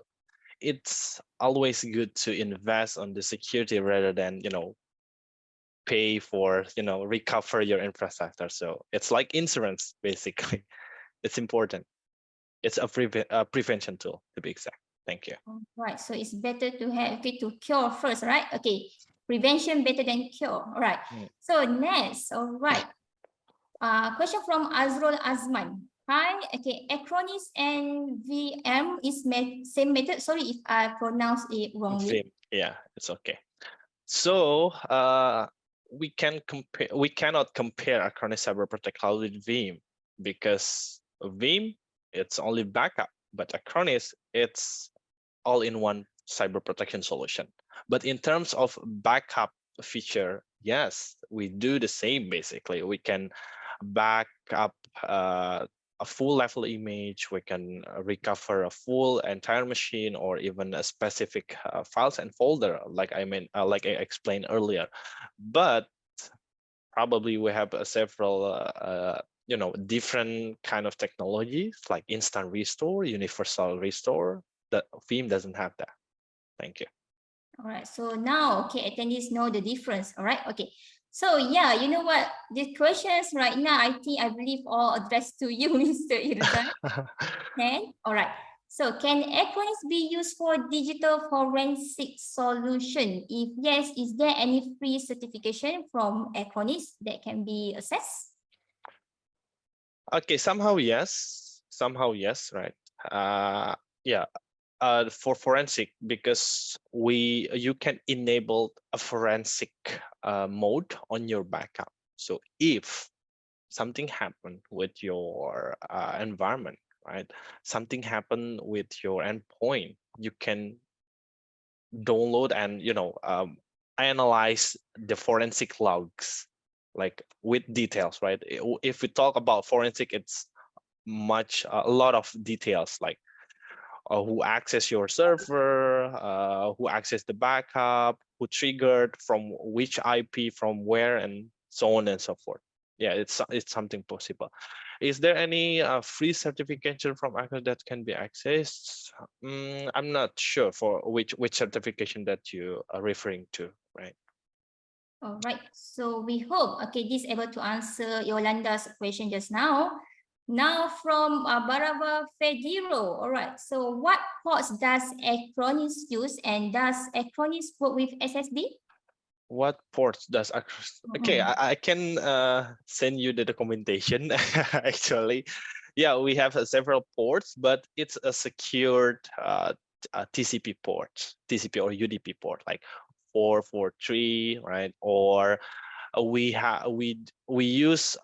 It's always good to invest on the security rather than, pay for, recover your infrastructure. So it's like insurance, basically. It's important. It's a prevention tool, to be exact. Thank you. All right, so it's better to have to cure first, right? Okay, prevention better than cure. All right. So next, all right. Question from Azrul Azman. Hi, okay, Acronis and VM is same method. Sorry if I pronounce it wrongly. Same. Yeah, it's okay. So we cannot compare Acronis Cyber Protect Cloud with Veeam, because Veeam, it's only backup, but Acronis, it's all-in-one cyber protection solution. But in terms of backup feature, yes, we do the same. Basically, we can back up a full level image. We can recover a full entire machine, or even a specific files and folder, like I explained earlier. But probably we have several different kind of technologies like instant restore, universal restore, that Veeam doesn't have that. Thank you. All right, so now, okay, attendees know the difference. All right, okay. So yeah, you know what? The questions right now, I believe all addressed to you, Mr. Irzan. Okay, all right. So can Acronis be used for digital forensic solution? If yes, is there any free certification from Acronis that can be accessed? Okay, somehow yes, right? Yeah, for forensic, because you can enable a forensic mode on your backup. So if something happened with your environment, right? Something happened with your endpoint, you can download and analyze the forensic logs, like with details, right? If we talk about forensic, it's a lot of details, like who accessed your server, who accessed the backup, who triggered, from which IP, from where, and so on and so forth. Yeah, it's something possible. Is there any free certification from Acronis that can be accessed? I'm not sure for which certification that you are referring to, right? All right, so we hope, okay, this is able to answer Yolanda's question just now. Now from Barava Fediro, all right, so what ports does Acronis use, and does Acronis work with SSD? What ports does Acronis? Okay, I can send you the documentation, actually. Yeah, we have several ports, but it's a secured TCP port, TCP or UDP port, like 443, right? Or we use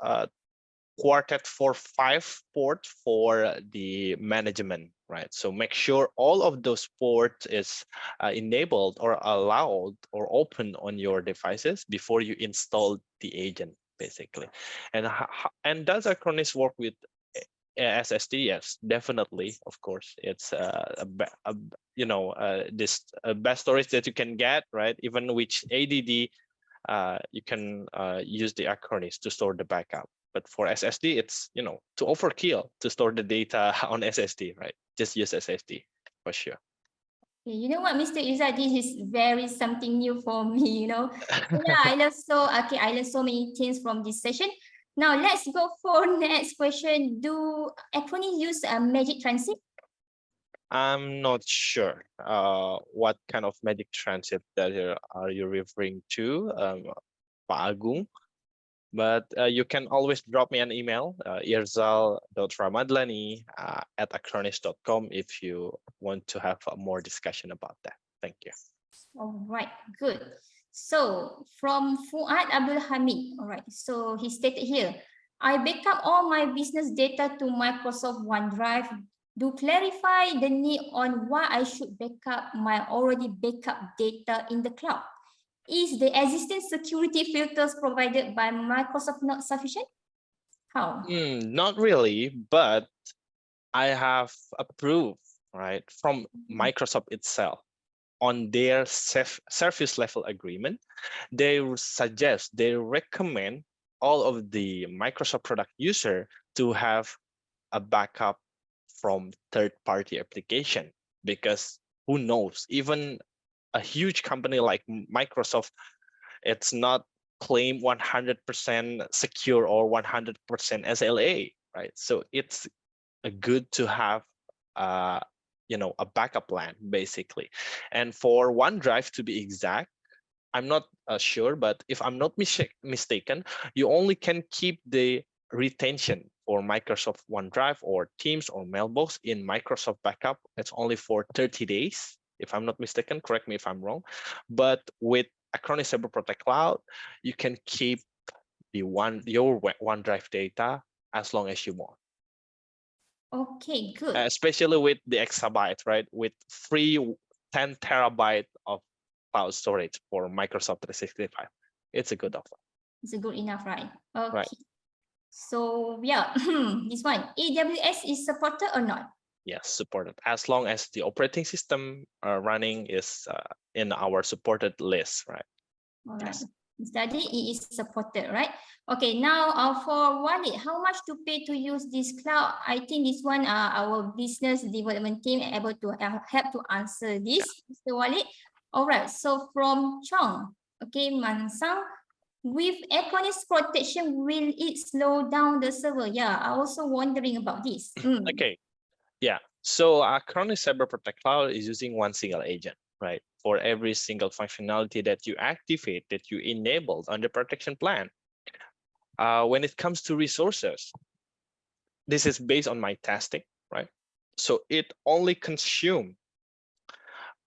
Quartet 4.5 port for the management, right? So make sure all of those ports is enabled or allowed or open on your devices before you install the agent, basically. And does Acronis work with SSD, yes, definitely. Of course, it's this best storage that you can get, right? Even which ADD, you can use the Acronis to store the backup. But for SSD, it's to overkill to store the data on SSD, right? Just use SSD for sure. You know what, Mr. Izzat, this is very something new for me, Yeah, I learned so many things from this session. Now let's go for next question. Do acronyms use a magic transit? I'm not sure what kind of magic transit that are you referring to, Pak Agung. But you can always drop me an email, irzal.ramadlani@acronis.com if you want to have more discussion about that. Thank you. All right, good. So from Fuad Abdul Hamid, all right, so he stated here, I backup all my business data to Microsoft OneDrive. Do clarify the need on why I should backup my already backup data in the cloud. Is the existing security filters provided by Microsoft not sufficient? How? Not really, but I have approved, right, from Microsoft itself on their service level agreement. They suggest, they recommend all of the Microsoft product user to have a backup from third-party application, because who knows, even a huge company like Microsoft, it's not claim 100% secure or 100% SLA, right? So it's good to have a backup plan basically. And for OneDrive, to be exact, I'm not sure, but if I'm not mistaken, you only can keep the retention for Microsoft OneDrive or Teams or Mailbox in Microsoft Backup. It's only for 30 days, if I'm not mistaken. Correct me if I'm wrong. But with Acronis Cyber Protect Cloud, you can keep your OneDrive data as long as you want. Okay, good. Especially with the Exabytes, right? With free 10 terabyte of cloud storage for Microsoft 365. It's a good offer. It's a good enough, right? Okay. Right. So yeah, this one, AWS is supported or not? Yes, supported, as long as the operating system running is in our supported list, right? All right. Yes. Study it is supported, right? Okay, now for Walid, how much to pay to use this cloud? I think this one, our business development team are able to help to answer this, Mr. Walid. All right, so from Chong, okay, Mansang, with Acronis protection, will it slow down the server? Yeah, I also wondering about this. Okay, yeah. So Acronis Cyber Protect Cloud is using one single agent, right? For every single functionality that you activate, that you enabled on the protection plan. When it comes to resources, this is based on my testing, right? So it only consumes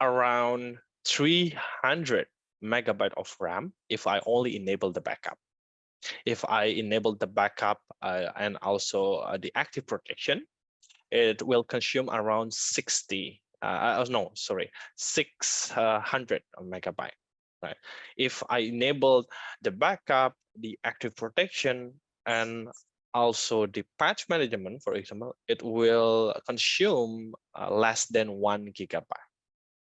around 300 megabyte of RAM if I only enable the backup. If I enable the backup and also the active protection, it will consume around 600 megabyte, right? If I enable the backup, the active protection, and also the patch management, for example, it will consume less than 1 gigabyte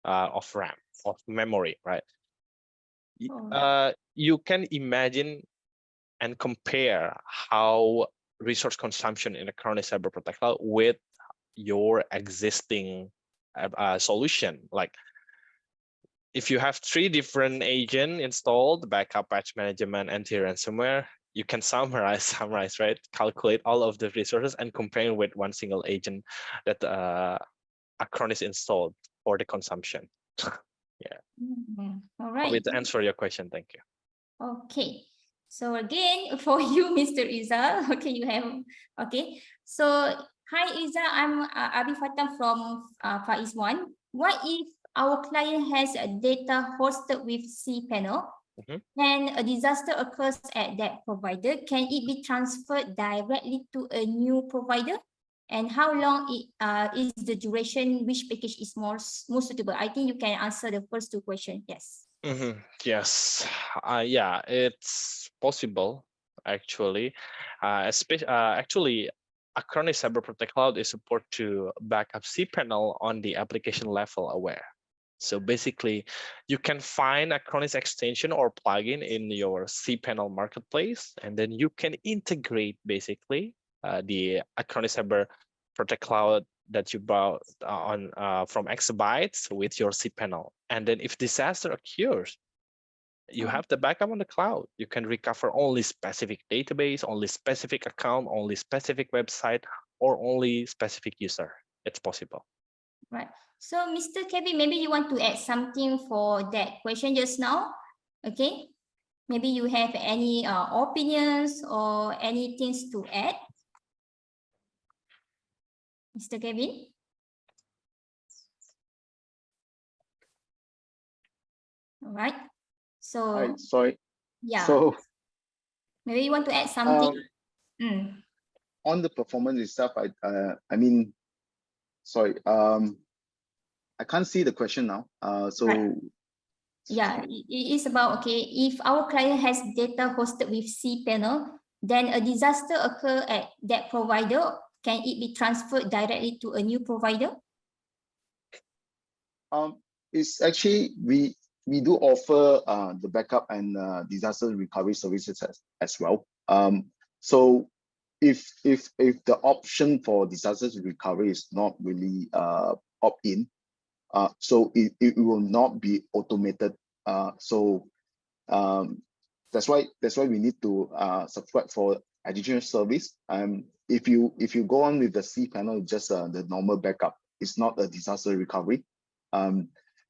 of RAM, of memory, right? You can imagine and compare how resource consumption in a Acronis Cyber Protect Cloud with your existing solution. Like if you have 3 different agents installed, backup, patch management, anti-ransomware, you can summarize, right? Calculate all of the resources and compare with one single agent that Acronis installed for the consumption. Yeah. All right. Hope it answer your question. Thank you. Okay. So again, for you, Mr. Izzal, okay, you have, okay. So, hi Izzal, I'm Abi Fatam from Faiz One. What if our client has a data hosted with cPanel and a disaster occurs at that provider? Can it be transferred directly to a new provider? And how long is the duration? Which package is more suitable? I think you can answer the first 2 questions. Yes. Yes, yeah, it's possible actually. Actually, Acronis Cyber Protect Cloud is support to backup cPanel on the application level aware. So basically, you can find Acronis extension or plugin in your cPanel marketplace, and then you can integrate basically the Acronis Cyber Protect Cloud that you bought on from Exabytes with your cPanel. And then if disaster occurs, you have the backup on the cloud. You can recover only specific database, only specific account, only specific website, or only specific user. It's possible. Right. So, Mr. Kevin, maybe you want to add something for that question just now. Okay. Maybe you have any opinions or any things to add. Mr. Kevin? All right. So, Hi, sorry. yeah. So Maybe you want to add something. on the performance itself, I mean, sorry, I can't see the question now. Right. Yeah, it is about, okay, if our client has data hosted with cPanel, then a disaster occur at that provider, can it be transferred directly to a new provider? It's actually, we do offer the backup and disaster recovery services as well. So if the option for disaster recovery is not really opt-in, so it will not be automated. So that's why we need to subscribe for additional service. If you go on with the cPanel, just the normal backup, it's not a disaster recovery.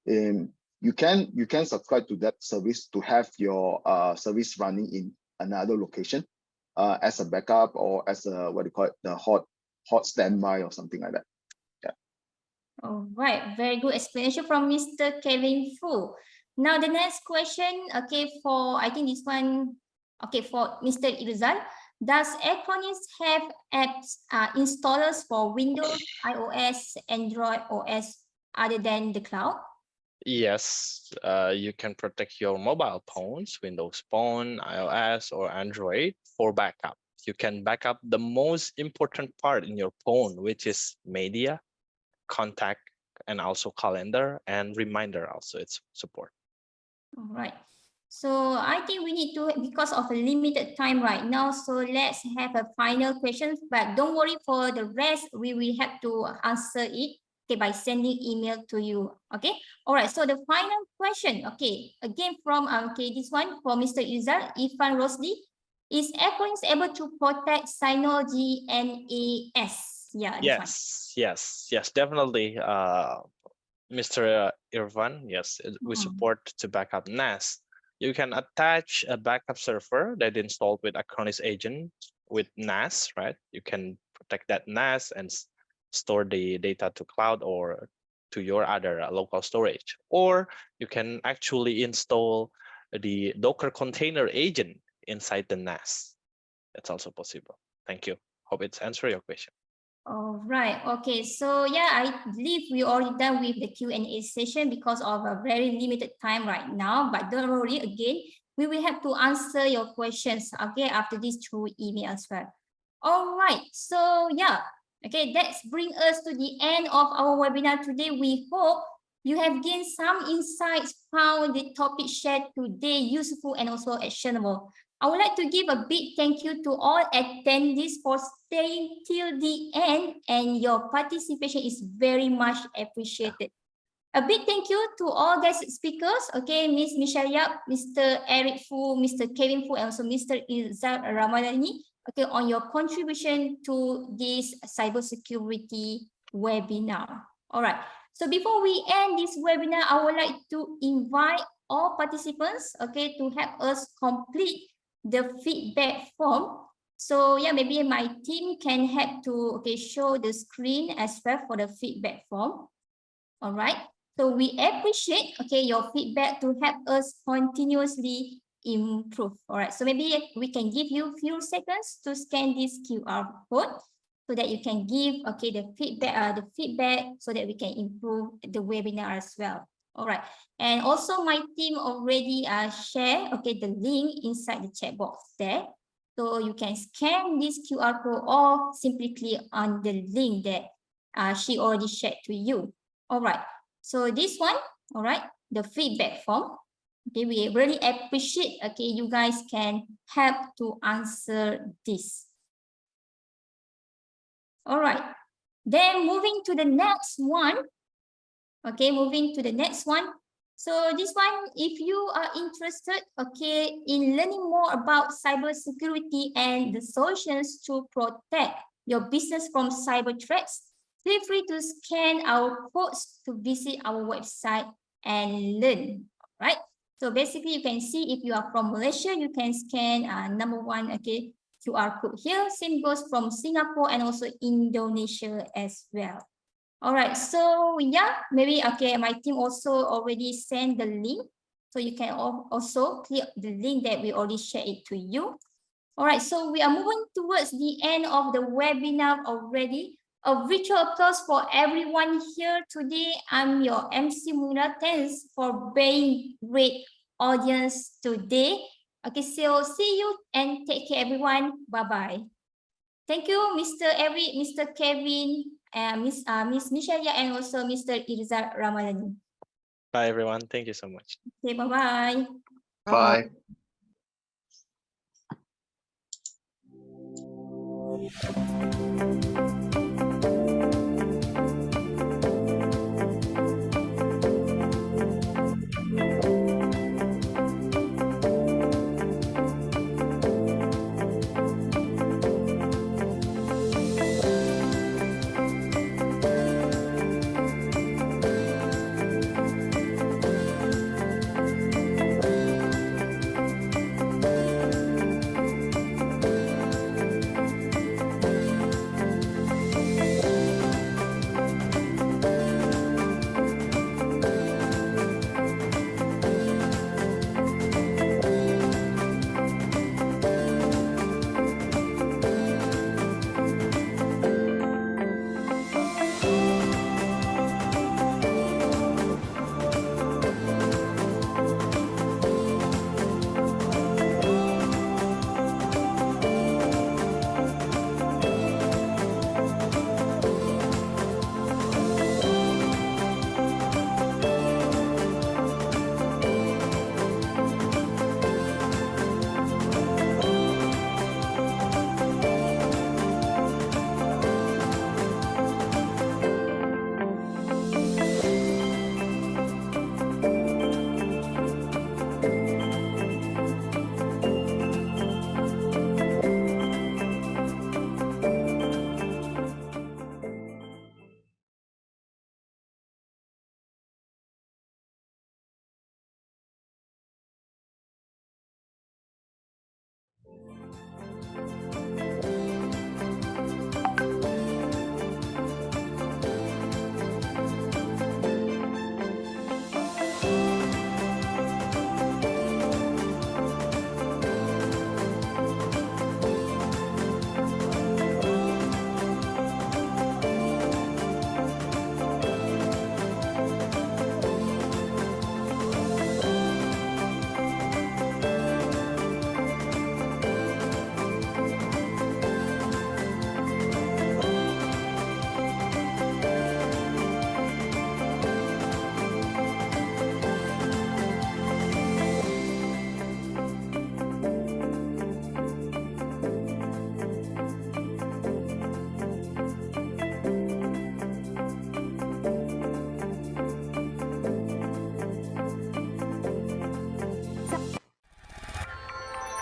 You can subscribe to that service to have your service running in another location as a backup or as a, what do you call it, the hot standby or something like that. Yeah. All right, very good explanation from Mr. Kevin Fu. Now the next question, okay, for I think this one, okay, for Mr. Irzal. Does Acronis have apps installers for Windows, iOS, Android OS other than the cloud? Yes, you can protect your mobile phones, Windows Phone, iOS, or Android for backup. You can backup the most important part in your phone, which is media, contact, and also calendar and reminder also it's support. All right. So I think we need to, because of a limited time right now, so let's have a final question, but don't worry, for the rest, we will have to answer it, okay, by sending email to you, okay? All right, so the final question, okay, again from, okay, this one for Mr. Irzal, Ifan Rosdi, is Acronis able to protect Synology NAS? Yeah. Yes, definitely. Mr. Irvan, yes, we support to backup NAS. You can attach a backup server that installed with Acronis agent with NAS, right? You can protect that NAS and store the data to cloud or to your other local storage. Or you can actually install the Docker container agent inside the NAS. That's also possible. Thank you. Hope it's answered your question. All right. Okay. So yeah, I believe we already done with the Q&A session because of a very limited time right now. But don't worry, again, we will have to answer your questions, okay, after this through email as well. All right. So yeah, okay, that's bring us to the end of our webinar today. We hope you have gained some insights, found the topic shared today useful and also actionable. I would like to give a big thank you to all attendees for staying till the end, and your participation is very much appreciated. A big thank you to all guest speakers, okay, Ms. Michelle Yap, Mr. Eric Fu, Mr. Kevin Fu, and also Mr. Irzal Ramadhani, okay, on your contribution to this cybersecurity webinar. All right. So before we end this webinar, I would like to invite all participants, okay, to help us complete the feedback form. So yeah, maybe my team can help to, okay, show the screen as well for the feedback form. All right. So we appreciate, okay, your feedback to help us continuously improve. All right. So maybe we can give you a few seconds to scan this QR code so that you can give, okay, the feedback so that we can improve the webinar as well. All right. And also my team already share, okay, the link inside the chat box there. So you can scan this QR code or simply click on the link that she already shared to you. All right. So this one, all right, the feedback form. Okay, we really appreciate, okay, you guys can help to answer this. All right. Then moving to the next one. Okay, moving to the next one. So this one, if you are interested, okay, in learning more about cybersecurity and the solutions to protect your business from cyber threats, feel free to scan our codes to visit our website and learn, right? So basically, you can see if you are from Malaysia, you can scan number one, okay, QR code here. Same goes from Singapore and also Indonesia as well. All right, so yeah, maybe, okay, my team also already sent the link. So you can also click the link that we already shared it to you. All right, so we are moving towards the end of the webinar already. A virtual applause for everyone here today. I'm your MC Muna. Thanks for being great audience today. Okay, so see you and take care, everyone. Bye-bye. Thank you, Mr. Eric, Mr. Kevin, Miss Michelle, and also Mr. Irzal Ramadhani. Bye, everyone. Thank you so much. Okay, bye-bye. Bye.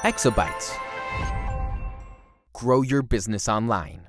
Exabytes. Grow your business online.